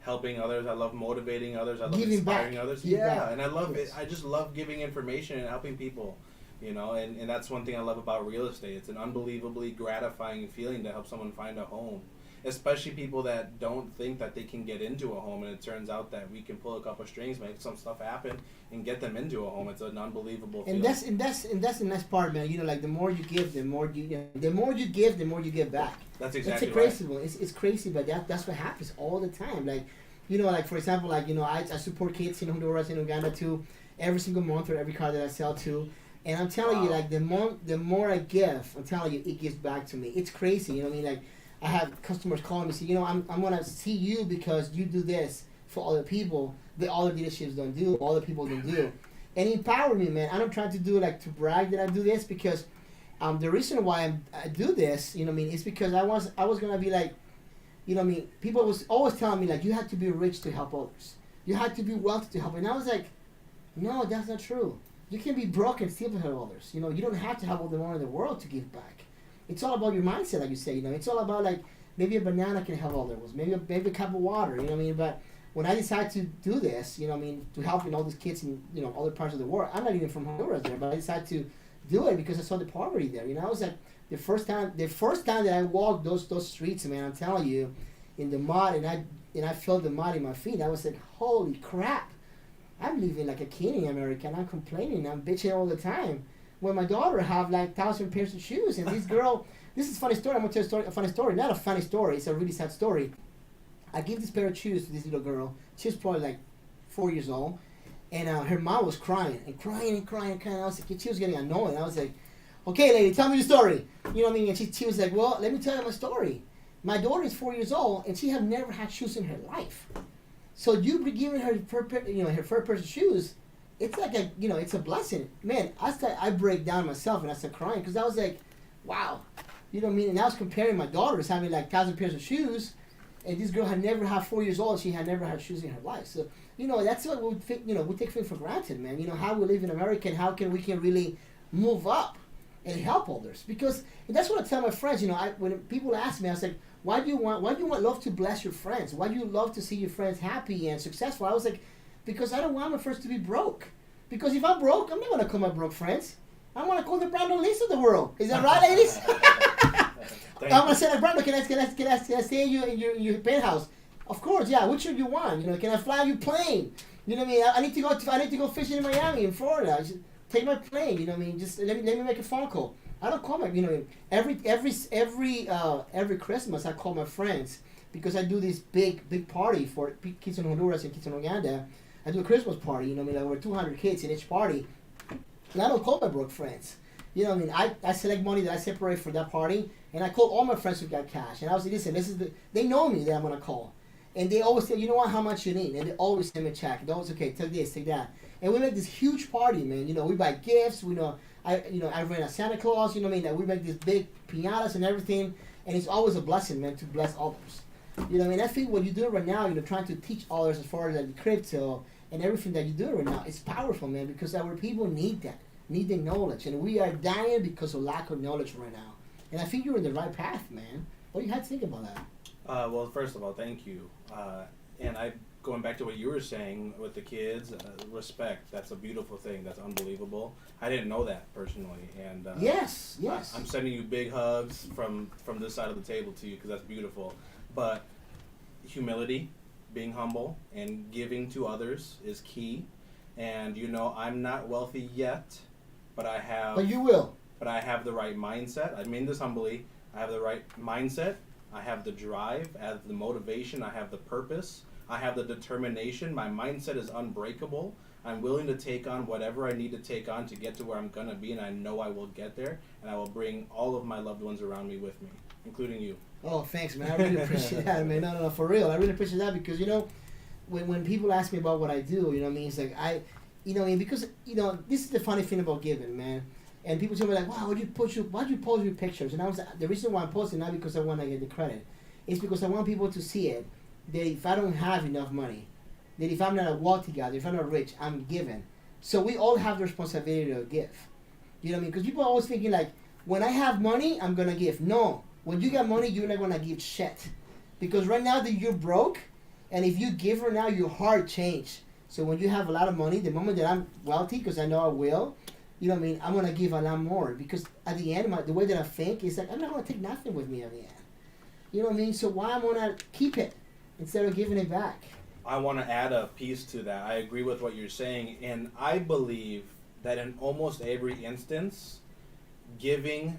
helping others. I love motivating others. I love giving inspiring back. others. Give yeah, back. and I love Yes. it. I just love giving information and helping people. And that's one thing I love about real estate. It's an unbelievably gratifying feeling to help someone find a home. Especially people that don't think that they can get into a home, and it turns out that we can pull a couple strings, make some stuff happen, and get them into a home. It's an unbelievable feeling. And that's the nice part, man. Like the more you give, the more the more you give, the more you give back. That's exactly It's a crazy one. It's crazy, but that's what happens all the time. Like, like for example, like I support kids in Honduras and Uganda too, every single month or every car that I sell to. And I'm telling you, like the more I give, I'm telling you, it gives back to me. It's crazy, you know what I mean? Like I have customers calling me, say, I'm gonna see you because you do this for other people that other dealerships don't do, other people don't do, and it empower me, man. I don't try to do it like to brag that I do this, because the reason why I do this, you know what I mean, is because I was gonna be like, you know what I mean, people was always telling me like, you have to be rich to help others, you have to be wealthy to help, and I was like, no, that's not true. You can be broke and still help others. You don't have to have all the money in the world to give back. It's all about your mindset, like you say. It's all about like maybe a banana can help others, maybe a cup of water. You know what I mean? But when I decided to do this, you know what I mean, to help all these kids in other parts of the world. I'm not even from Honduras there, but I decided to do it because I saw the poverty there. I was like the first time that I walked those streets, man, I'm telling you, in the mud, and I felt the mud in my feet. I was like, holy crap. I'm living like a king in America, and I'm complaining, I'm bitching all the time. When my daughter have like 1,000 pairs of shoes, and this girl, this is a funny story. I'm gonna tell you a funny story. Not a funny story. It's a really sad story. I give this pair of shoes to this little girl. She's probably like 4 years old, and her mom was crying and crying and crying and crying. I was like, she was getting annoyed. I was like, okay, lady, tell me the story. You know what I mean? And she was like, well, let me tell you my story. My daughter is 4 years old, and she have never had shoes in her life. So you be giving her her first pair of shoes. It's like it's a blessing, man. I break down myself and I start crying because I was like, wow, you know what I mean. And I was comparing my daughters having like 1,000 pairs of shoes, and this girl had never had 4 years old. She had never had shoes in her life. So that's what we take things for granted, man. How we live in America and how we can really move up and help others, because and that's what I tell my friends. When people ask me, I was like, why do you love to bless your friends? Why do you love to see your friends happy and successful? I was like, because I don't want my friends to be broke. Because if I'm broke, I'm not going to call my broke friends. I'm going to call the Brandon Lees of the world. Is that right, ladies? I'm going to say, like, Brandon, can I stay in your penthouse? Of course, yeah. Which one you want? Can I fly your plane? You know what I mean? I need to go fishing in Miami, in Florida. Just take my plane. You know what I mean? Just let me make a phone call. I don't call my, every Christmas I call my friends, because I do this big party for kids in Honduras and kids in Uganda. I do a Christmas party, like over 200 kids in each party. And I don't call my broke friends. I select money that I separate for that party, and I call all my friends who got cash. And I was like, listen, they know me that I'm gonna call. And they always say, you know what, how much you need? And they always send me a check. They always, okay, take this, take that. And we make this huge party, man. We buy gifts, I rent a Santa Claus, that we make these big piñatas and everything, and it's always a blessing, man, to bless others. I think what you do right now, trying to teach others as far as like crypto and everything that you do right now, it's powerful, man, because our people need the knowledge, and we are dying because of lack of knowledge right now. And I think you're in the right path, man. What do you have to think about that? Well, first of all, thank you. And going back to what you were saying with the kids, respect. That's a beautiful thing. That's unbelievable. I didn't know that personally, and yes. I'm sending you big hugs from this side of the table to you, because that's beautiful. But humility, being humble, and giving to others is key. And I'm not wealthy yet, but I have. But you will. But I have the right mindset. I mean this humbly. I have the right mindset. I have the drive. I have the motivation. I have the purpose. I have the determination. My mindset is unbreakable. I'm willing to take on whatever I need to take on to get to where I'm going to be, and I know I will get there, and I will bring all of my loved ones around me with me, including you. Oh, thanks, man. I really appreciate that, man. No, for real. I really appreciate that because, when people ask me about what I do, it's like because, this is the funny thing about giving, man. And people tell me like, wow, why'd you post your pictures? And I was the reason why I'm posting, not because I want to get the credit. It's because I want people to see it, that if I don't have enough money, that if I'm not a wealthy guy, if I'm not rich, I'm giving. So we all have the responsibility to give. You know what I mean? Because people are always thinking like, when I have money, I'm going to give. No. When you got money, you're not going to give shit. Because right now that you're broke, and if you give right now, your heart change. So when you have a lot of money, the moment that I'm wealthy, because I know I will, you know what I mean, I'm going to give a lot more. Because at the end, the way that I think is like, I'm not going to take nothing with me at the end. You know what I mean? So why I'm going to keep it instead of giving it back? I want to add a piece to that. I agree with what you're saying, and I believe that in almost every instance, giving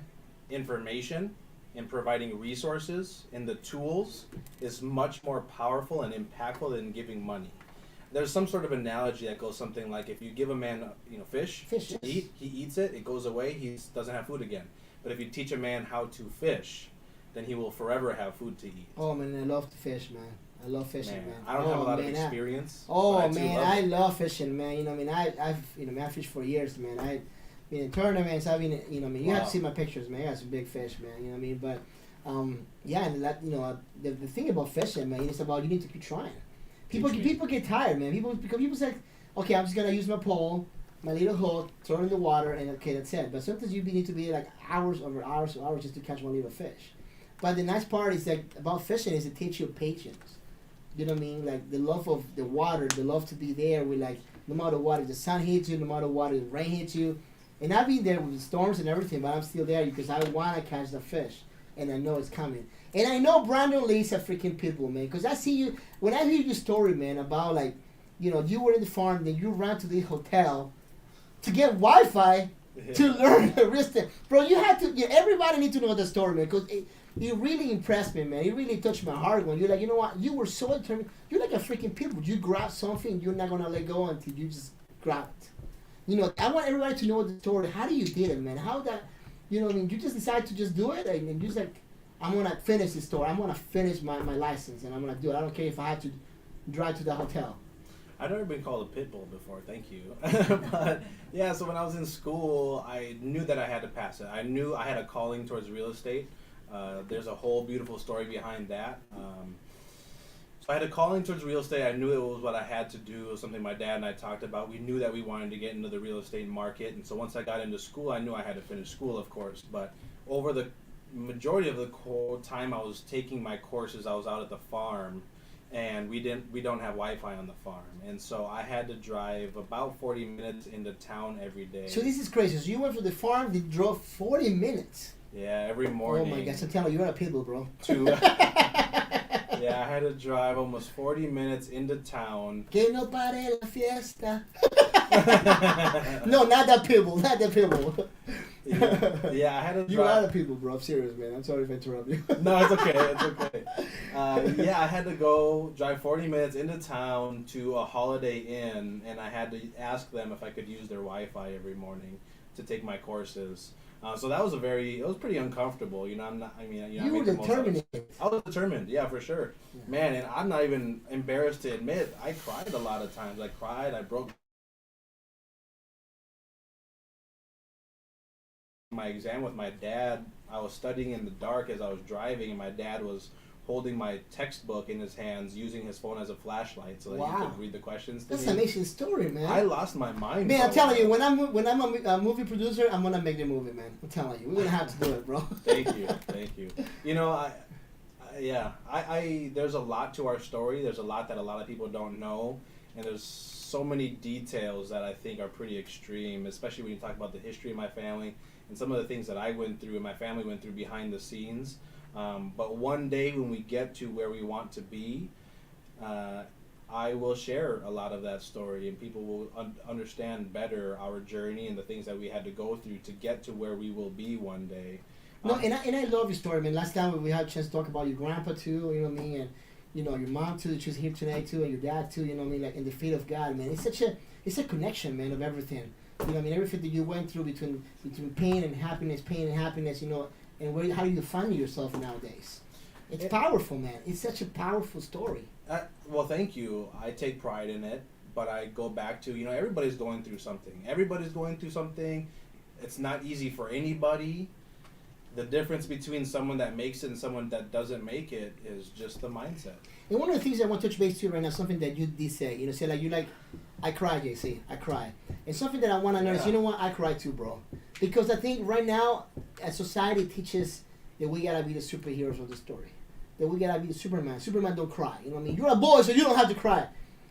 information and providing resources and the tools is much more powerful and impactful than giving money. There's some sort of analogy that goes something like, if you give a man, fish to eat, he eats it, it goes away, he doesn't have food again. But if you teach a man how to fish, then he will forever have food to eat. Oh man, I love to fish, man. I love fishing, man. I don't have a lot of experience. I love fishing, man. I've fished for years, man. I've been in tournaments. I've been, you have to see my pictures, man. I got some big fish, man. You know what I mean? But, and that, the thing about fishing, man, is about you need to keep trying. People get tired, man. People say, okay, I'm just gonna use my pole, my little hook, throw it in the water, and okay, that's it. But sometimes you need to be like hours over hours just to catch one little fish. But the nice part is that about fishing is it teaches you patience. You know what I mean? Like the love of the water, the love to be there with like no matter what, if the sun hits you, no matter what, if the rain hits you. And I've been there with the storms and everything, but I'm still there because I want to catch the fish. And I know it's coming. And I know Brandon Lee's a freaking pitbull, man. Because I see you, when I hear your story, man, about like, you were in the farm, then you ran to the hotel to get Wi-Fi to learn the wrist. Bro, you had to, everybody need to know the story, man. Because it really impressed me, man. It really touched my heart when you're like, you know what? You were so determined. You're like a freaking pitbull. You grab something, you're not going to let go until you just grab it. I want everybody to know the story. How do you did it, man? How that, you just decide to just do it and just like, I'm going to finish the story. I'm going to finish my license and I'm going to do it. I don't care if I have to drive to the hotel. I've never been called a pit bull before, thank you. But yeah, so when I was in school, I knew that I had to pass it. I knew I had a calling towards real estate. There's a whole beautiful story behind that. So I had a calling towards real estate. I knew it was what I had to do. It was something my dad and I talked about. We knew that we wanted to get into the real estate market. And so once I got into school, I knew I had to finish school, of course. But over the majority of the time I was taking my courses, I was out at the farm. And we don't have Wi-Fi on the farm. And so I had to drive about 40 minutes into town every day. So this is crazy. So you went to the farm, you drove 40 minutes. Yeah, every morning. Oh my gosh, I'm telling you, you're a pitbull, bro. Yeah, I had to drive almost 40 minutes into town. Que no pare la fiesta. No, not that pitbull, not that pitbull. Yeah, I had to drive. You are the people, bro. I'm serious, man. I'm sorry if I interrupt you. No, it's okay. It's okay. Yeah, I had to go drive 40 minutes into town to a Holiday Inn, and I had to ask them if I could use their Wi-Fi every morning to take my courses. So that was it was pretty uncomfortable. You were determined. I was determined, yeah, for sure. Yeah. Man, and I'm not even embarrassed to admit, I cried a lot of times. I broke my exam with my dad. I was studying in the dark as I was driving, and my dad was holding my textbook in his hands, using his phone as a flashlight so that he could read the questions to me. That's an amazing story, man. I lost my mind. Man, I'm telling you, when I'm a movie producer, I'm gonna make the movie, man. I'm telling you, we're gonna have to do it, bro. Thank you. There's a lot to our story. There's a lot that a lot of people don't know, and there's so many details that I think are pretty extreme, especially when you talk about the history of my family and some of the things that I went through and my family went through behind the scenes. But one day when we get to where we want to be, I will share a lot of that story, and people will understand better our journey and the things that we had to go through to get to where we will be one day. No, and I love your story, man. Last time we had a chance to talk about your grandpa too, you know what I mean, and your mom too, that she's here tonight too, and your dad too, you know what I mean, like in the feet of God, man. It's a connection, man, of everything. You know what I mean, everything that you went through between pain and happiness, and how do you find yourself nowadays? It's powerful, man. It's such a powerful story. Well, thank you. I take pride in it, but I go back to, everybody's going through something. Everybody's going through something. It's not easy for anybody. The difference between someone that makes it and someone that doesn't make it is just the mindset. And one of the things I want to touch base to right now, something that you did say, say like, I cry, JC, I cry. And something that I want to notice, you know what, I cry too, bro. Because I think right now, as society teaches that we got to be the superheroes of the story. That we got to be the Superman. Superman don't cry, you know what I mean? You're a boy, so you don't have to cry.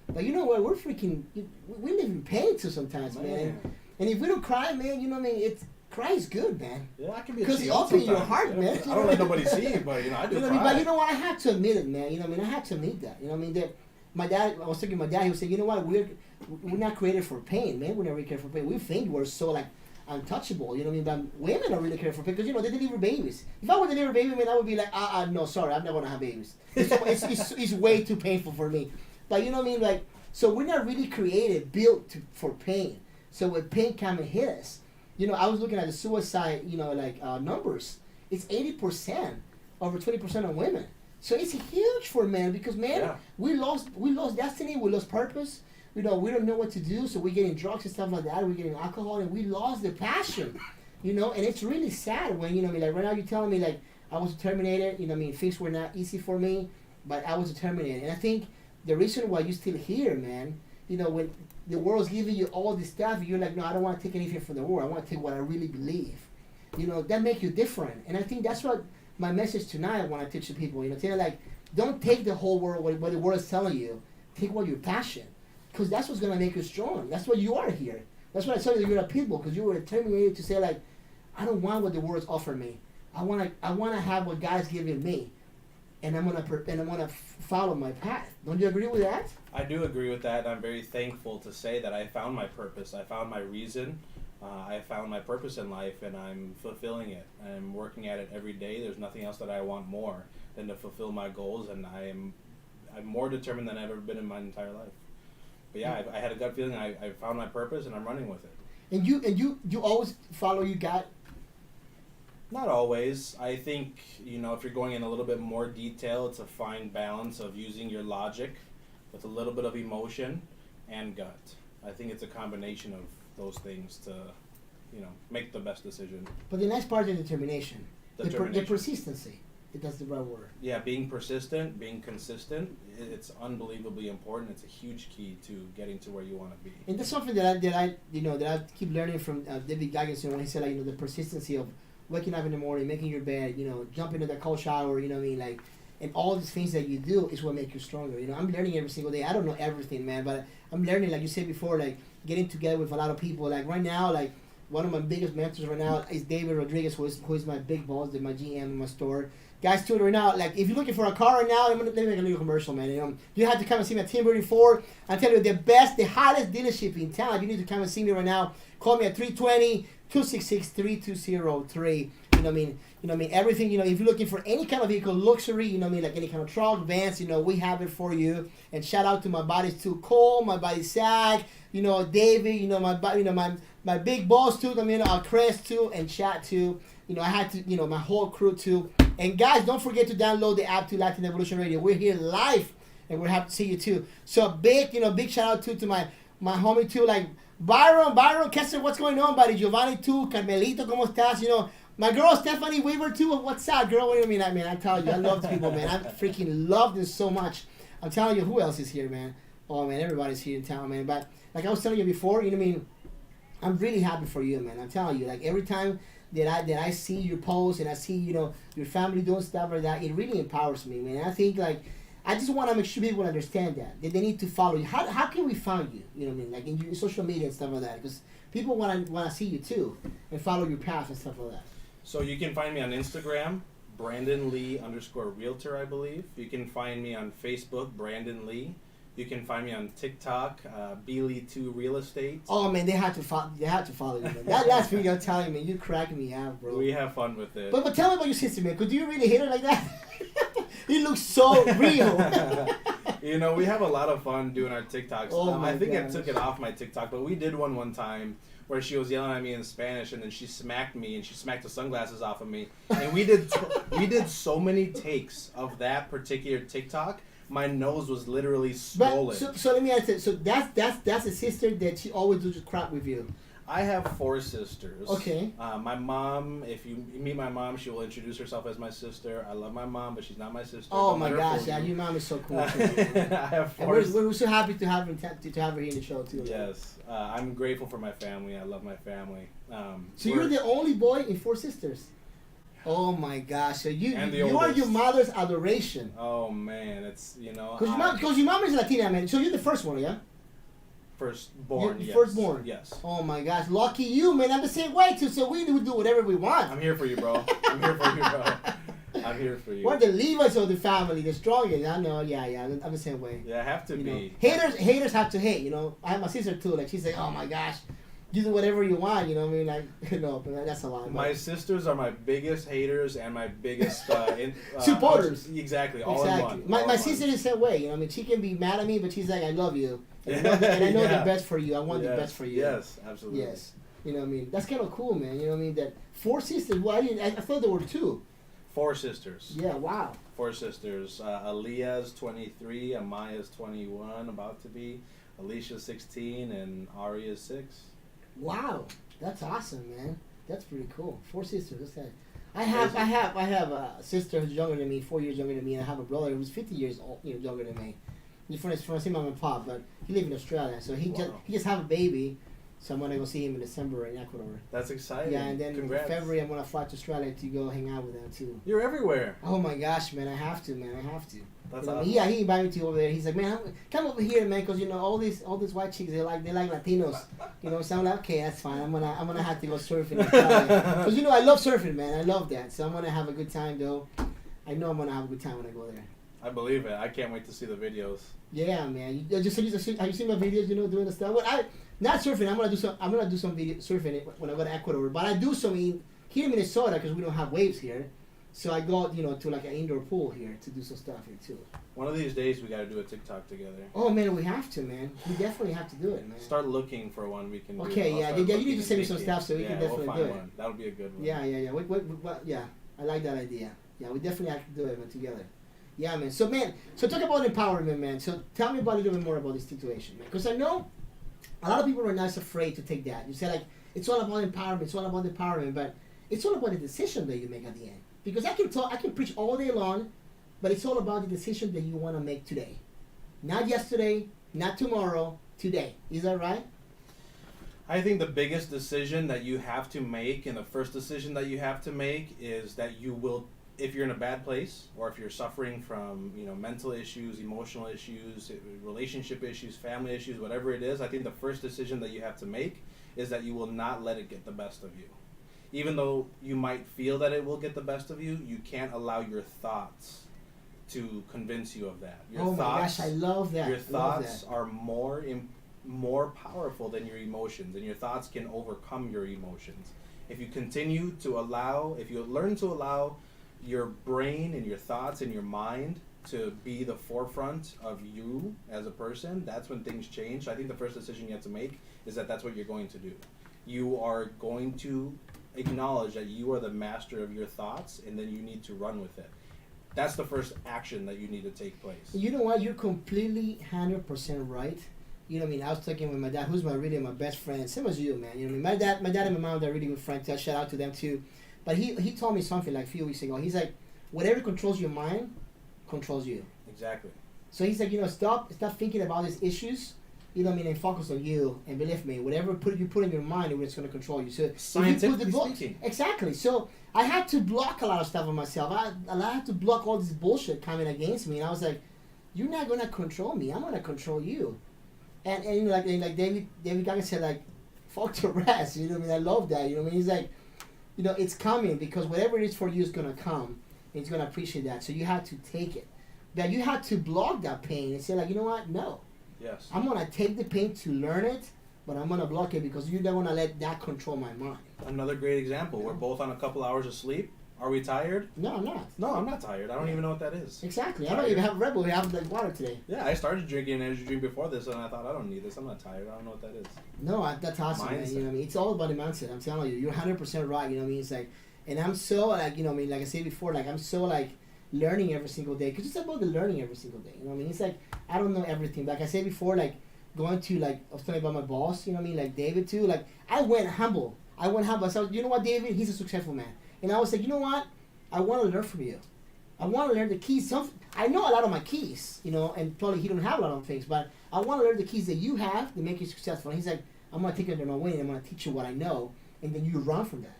But you know what, we live in pain too sometimes, man. And if we don't cry, man, you know what I mean, cry is good, man. Yeah, I can be a because you open your heart, man. I don't let nobody see it, but I do cry. But you know what? I have to admit it, man. You know what I mean? I have to admit that. You know what I mean? That my dad. I was thinking, my dad. He would say, you know what? We're not created for pain, man. We're not really created for pain. We think we're so like untouchable. You know what I mean? But women are really created for pain because they deliver babies. If I would deliver a baby, man, I would be like, no, sorry, I'm not gonna have babies. It's way too painful for me. But you know what I mean? Like, so we're not really built for pain. So when pain come and hit us. I was looking at the suicide, numbers. It's 80%, over 20% of women. So it's huge for men because, we lost destiny, we lost purpose. We don't know what to do, so we're getting drugs and stuff like that. We're getting alcohol, and we lost the passion. And it's really sad when, like right now you're telling me, like, I was terminated, things were not easy for me, but I was terminated. And I think the reason why you're still here, man, when the world's giving you all this stuff, you're like, no, I don't want to take anything from the world. I want to take what I really believe. That makes you different. And I think that's what my message tonight I want to teach the people. Tell like, don't take the whole world, what the world is telling you. Take what your passion. Because that's what's going to make you strong. That's why you are here. That's why I tell you you're a pitbull. Because you were determined to say, like, I don't want what the world's offering me. I want to have what God's giving me. And I'm gonna follow my path. Don't you agree with that? I do agree with that. I'm very thankful to say that I found my purpose. I found my reason. I found my purpose in life, and I'm fulfilling it. I'm working at it every day. There's nothing else that I want more than to fulfill my goals, and I'm more determined than I've ever been in my entire life. But yeah, I had a gut feeling. I found my purpose, and I'm running with it. And you always follow your gut. Not always. I think, if you're going in a little bit more detail, it's a fine balance of using your logic with a little bit of emotion and gut. I think it's a combination of those things to, make the best decision. But the next part is determination. The persistency. That's the right word. Yeah, being persistent, being consistent, it's unbelievably important. It's a huge key to getting to where you want to be. And that's something that I keep learning from David Goggins when he said, like, the persistency of waking up in the morning, making your bed, jumping into that cold shower, and all these things that you do is what make you stronger. I'm learning every single day. I don't know everything, man, but I'm learning, like you said before, like getting together with a lot of people. Like right now, like one of my biggest mentors right now is David Rodriguez, who is my big boss, my GM in my store. Guys, too, right now, like if you're looking for a car right now, let me make a little commercial, man. You have to come and see me at Timberlake Ford. I tell you, the hottest dealership in town. You need to come and see me right now. Call me at 320-266-3203. Everything, if you're looking for any kind of vehicle, luxury, like any kind of truck, vans, we have it for you. And shout out to my buddies too, Cole, my buddy Zach, David, my big boss too, Chris too, and Chat too. I had to, my whole crew too. And guys, don't forget to download the app to Latin Evolution Radio. We're here live, and we're happy to see you too. So big shout out to my homie too, like Byron, Kessler, what's going on, buddy? Giovanni too, Carmelito, ¿cómo estás? My girl Stephanie Weaver too. What's up, girl? What do you mean? I tell you, I love these people, man. I freaking love them so much. I'm telling you, who else is here, man? Oh man, everybody's here in town, man. But like I was telling you before, I'm really happy for you, man. I'm telling you, like every time that I see your posts and I see, your family doing stuff like that, it really empowers me, man. And I think, like, I just want to make sure people understand that they need to follow you. How can we find you? You know what I mean? Like in your social media and stuff like that, because people want to see you too and follow your path and stuff like that. So you can find me on Instagram, Brandon Lee _realtor, I believe. You can find me on Facebook, Brandon Lee. You can find me on TikTok, Beely2 Real Estate. Oh man, they had to follow. They had to follow you, man. That last video, I'm telling you, man, you cracking me out, bro. We have fun with it. But tell me about your sister, man. Could you really hit her like that? You look so real. You know, we have a lot of fun doing our TikToks. Oh my I think gosh. I took it off my TikTok, but we did one time where she was yelling at me in Spanish, and then she smacked me, and she smacked the sunglasses off of me. And we did so many takes of that particular TikTok. My nose was literally swollen. But so let me ask you. So that's a sister that she always does crap with you. I have 4 sisters. Okay. My mom, if you meet my mom, she will introduce herself as my sister. I love my mom, but she's not my sister. Oh Don't my let her gosh, fool yeah, you. your mom is so cool. I have 4. And we're so happy to have her here in the show too. man. Yes, I'm grateful for my family. I love my family. So you're the only boy in 4 sisters. Oh my gosh! So you And the you are oldest. your mother's adoration. Oh man, it's Because your mom is Latina, man. So you're the first one, yeah. firstborn. You're Yes. firstborn. Yes. Oh my gosh, lucky you, man. I'm the same way too. So we do whatever we want. I'm here for you, bro. I'm here for you, bro. I'm here for you. We're the Levites of the family, the strongest. I know, yeah. I'm the same way. Yeah, I have to You know, be. haters have to hate. You know, I have my sister too. Like she's like, oh my gosh, you do whatever you want. You know what I mean? Like, but that's a lot. My sisters are my biggest haters and my biggest Supporters. Exactly, all Exactly. in one. My all in sister one. is the same way. You know, I mean, she can be mad at me, but she's like, I love you, and I know Yeah. the best for you. I want the Yes, best for you. Yes, absolutely. Yes. You know what I mean? That's kind of cool, man. You know what I mean? That 4 sisters. Well, I thought there were 2. 4 sisters. Yeah. Wow. 4 sisters. Aaliyah's 23, Amaya's 21, about to be. Alicia's 16, and Aria's 6. Wow. That's awesome, man. That's pretty cool. 4 sisters. That's that. I have a sister who's younger than me, 4 years younger than me, and I have a brother who's 50 years old, younger than me. He's from the same mom and pop, but he lives in Australia, so he just have a baby. So I'm gonna go see him in December in Ecuador. That's exciting. Yeah, and then Congrats. in February I'm gonna fly to Australia to go hang out with them too. You're everywhere. Oh my gosh, man! I have to, man. I have to. That's You know, awesome. yeah, he invited me to over there. He's like, man, come over here, man, because all these white chicks they like Latinos. So I'm like, okay, that's fine. I'm gonna have to go surfing because I love surfing, man. I love that. So I'm gonna have a good time though. I know I'm gonna have a good time when I go there. I believe it. I can't wait to see the videos. Yeah, man. Have you seen my videos? Doing the stuff. Well, not surfing. I'm gonna do some video surfing when I go to Ecuador. But I do some here in Minnesota because we don't have waves here. So I go, to like an indoor pool here to do some stuff here too. One of these days we got to do a TikTok together. Oh man, we have to, man. We definitely have to do it, man. Start looking for one we can do. Okay, I'll yeah, start you need looking to send me and some thinking. stuff so we can definitely we'll do find it. one. That'll be a good one. Yeah. Yeah, I like that idea. Yeah, we definitely have to do it, man, together. Yeah, man. So talk about empowerment, man. So tell me about a little bit more about this situation, man. Because I know a lot of people right now is afraid to take that. You say like it's all about empowerment, but it's all about the decision that you make at the end. Because I can preach all day long, but it's all about the decision that you want to make today, not yesterday, not tomorrow, today. Is that right? I think the biggest decision that you have to make, and the first decision that you have to make, is that you will, if you're in a bad place, or if you're suffering from mental issues, emotional issues, relationship issues, family issues, whatever it is, I think the first decision that you have to make is that you will not let it get the best of you. Even though you might feel that it will get the best of you, you can't allow your thoughts to convince you of that. Oh my gosh, I love that. Your thoughts are more powerful than your emotions, and your thoughts can overcome your emotions. If you learn to allow your brain and your thoughts and your mind to be the forefront of you as a person, that's when things change. I think the first decision you have to make is that that's what you're going to do. You are going to acknowledge that you are the master of your thoughts, and then you need to run with it. That's the first action that you need to take place. You know what? You're completely 100% right. You know what I mean? I was talking with my dad, who's my best friend. Same as you, man. You know what I mean? My dad and my mom are really good friends. I shout out to them too. But he told me something like a few weeks ago. He's like, whatever controls your mind, controls you. Exactly. So he's like, stop thinking about these issues. You know what I mean? And focus on you. And believe me, whatever you put in your mind, it's going to control you. So scientifically speaking. Exactly. So I had to block a lot of stuff on myself. I had to block all this bullshit coming against me. And I was like, you're not going to control me. I'm going to control you. And like David Gaga said, like, fuck the rest. You know what I mean? I love that. You know what I mean? He's like, it's coming because whatever it is for you is going to come. And it's going to appreciate that. So you have to take it. that you have to block that pain and say like, you know what? No, Yes. I'm gonna take the pain to learn it, but I'm gonna block it because you don't wanna let that control my mind. Another great example. We're both on a couple hours of sleep. Are we tired? No, I'm not. No, I'm not tired. I don't even know what that is. Exactly. I don't even have Red Bull. We have like water today. Yeah, I started drinking an energy drink before this, and I thought I don't need this. I'm not tired. I don't know what that is. No, that's awesome, man. Mindset. You know what I mean? It's all about the mindset. I'm telling you, you're 100% right. You know what I mean? It's like, and I'm so like, you know what I mean? Like I said before, like I'm so like learning every single day because it's about the learning every single day. You know what I mean? It's like I don't know everything. Like I said before, like going to like I was telling you about my boss. You know what I mean? Like David too. Like I went humble. So you know what, David? He's a successful man, and I was like, you know what? I want to learn from you. I want to learn the keys. I know a lot of my keys, you know, and probably he don't have a lot of things, but I want to learn the keys that you have to make you successful. And he's like, I'm going to take it under my wing and I'm going to teach you what I know, and then you run from that.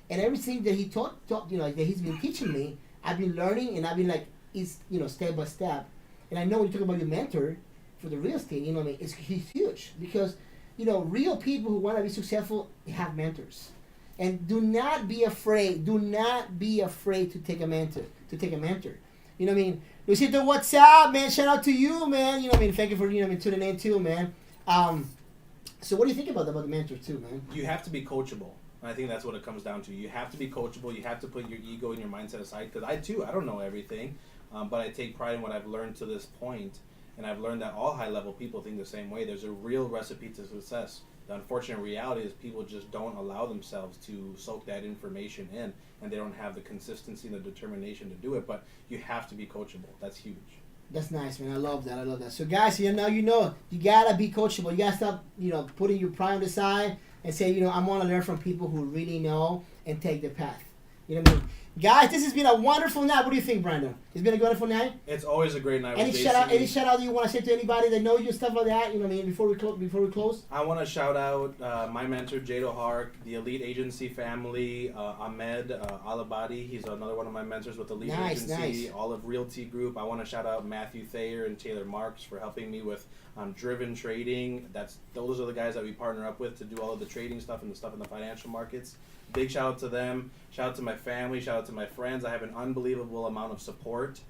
And everything that he taught you know, like, that he's been teaching me, I've been learning, and I've been like, it's, you know, step by step. And I know when you talk about your mentor for the real estate, you know what I mean, he's huge because, you know, real people who want to be successful have mentors. And do not be afraid. Do not be afraid to take a mentor. You know what I mean? Luisito, what's up, man? Shout out to you, man. You know what I mean? Thank you for, you know what I mean, tuning in too, man. So what do you think about the mentor too, man? You have to be coachable. And I think that's what it comes down to. You have to be coachable. You have to put your ego and your mindset aside. Because I don't know everything. But I take pride in what I've learned to this point. And I've learned that all high-level people think the same way. There's a real recipe to success. The unfortunate reality is people just don't allow themselves to soak that information in, and they don't have the consistency and the determination to do it. But you have to be coachable. That's huge. That's nice, man. I love that. So, guys, you know, you gotta be coachable. You gotta stop, you know, putting your pride on the side and say, you know, I want to learn from people who really know and take the path. You know what I mean? Guys, this has been a wonderful night. What do you think, Brandon? It's been a wonderful night? It's always a great night. Any shout out you want to say to anybody that know you, stuff like that? You know what I mean? Before we close? I want to shout out my mentor, Jado Hark, the Elite Agency family, Ahmed Alabadi. He's another one of my mentors with Elite Agency, Olive Realty Group. I want to shout out Matthew Thayer and Taylor Marks for helping me with Driven Trading. Those are the guys that we partner up with to do all of the trading stuff and the stuff in the financial markets. Big shout out to them. Shout out to my family. Shout out to my friends. I have an unbelievable amount of support.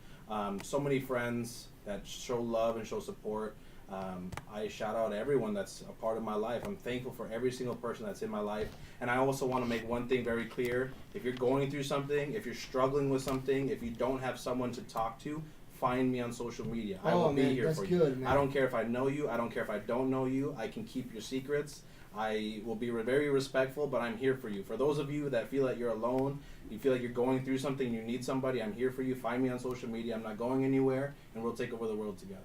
So many friends that show love and show support. I shout out everyone that's a part of my life. I'm thankful for every single person that's in my life. And I also want to make one thing very clear. If you're going through something, if you're struggling with something, if you don't have someone to talk to, find me on social media. I will be here for you. Good, man. I don't care if I know you. I don't care if I don't know you. I can keep your secrets. I will be very respectful, but I'm here for you. For those of you that feel that you're alone, you feel like you're going through something, you need somebody, I'm here for you. Find me on social media. I'm not going anywhere, and we'll take over the world together.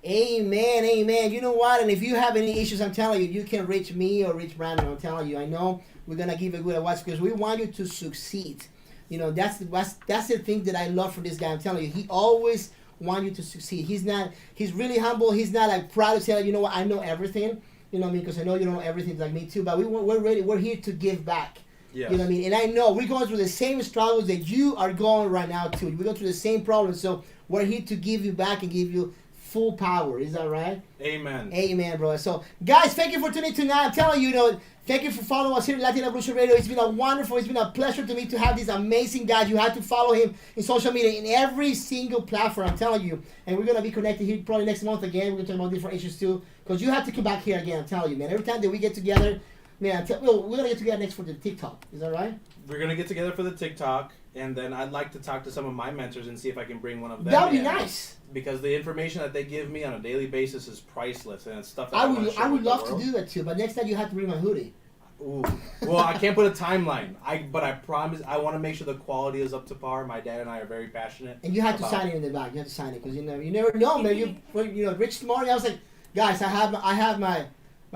Amen, amen. You know what? And if you have any issues, I'm telling you, you can reach me or reach Brandon. I'm telling you, I know we're going to give a good advice because we want you to succeed. You know, that's the thing that I love from this guy. I'm telling you, he always wants you to succeed. He's really humble. He's not like proud to say, you know what, I know everything. You know what I mean? Because I know you don't know everything like me too. But we're ready. We're here to give back. Yes. You know what I mean? And I know we're going through the same struggles that you are going right now too. We're going through the same problems. So we're here to give you back and give you full power. Is that right? Amen. Amen, bro. So, guys, thank you for tuning in tonight. I'm telling you, you know, thank you for following us here at Latin Evolution Radio. It's been a pleasure to me to have this amazing guy. You have to follow him in social media, in every single platform, I'm telling you. And we're going to be connected here probably next month again. We're going to talk about different issues too. Because you have to come back here again, I'm telling you, man. Every time that we get together, man, we're going to get together next for the TikTok. Is that right? We're going to get together for the TikTok. And then I'd like to talk to some of my mentors and see if I can bring one of them. That would be nice. Because the information that they give me on a daily basis is priceless, and it's stuff that I would love to do that too, but next time you have to bring my hoodie. Ooh. Well, I can't put a timeline. But I promise I want to make sure the quality is up to par. My dad and I are very passionate. And you have to sign it in the back. You have to sign it because you never know, man. You know, Rich tomorrow. I was like, guys, I have my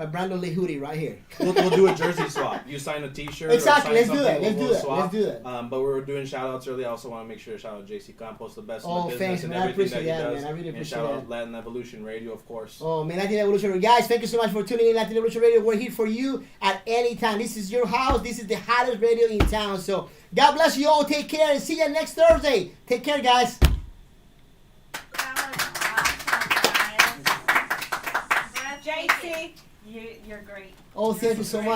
Brandon Lee hoodie right here. We'll do a jersey swap. You sign a T-shirt. Exactly. Let's do that. But we were doing shout-outs earlier. I also want to make sure to shout out JC Campos, the best in the business thanks, and man. everything that he does. Man. I really appreciate and shout out Latin Evolution Radio, of course. Oh, man, Latin Evolution Radio. Guys, thank you so much for tuning in Latin Evolution Radio. We're here for you at any time. This is your house. This is the hottest radio in town. So, God bless you all. Take care and see you next Thursday. Take care, guys. JC, you're great. Oh, thank you so much.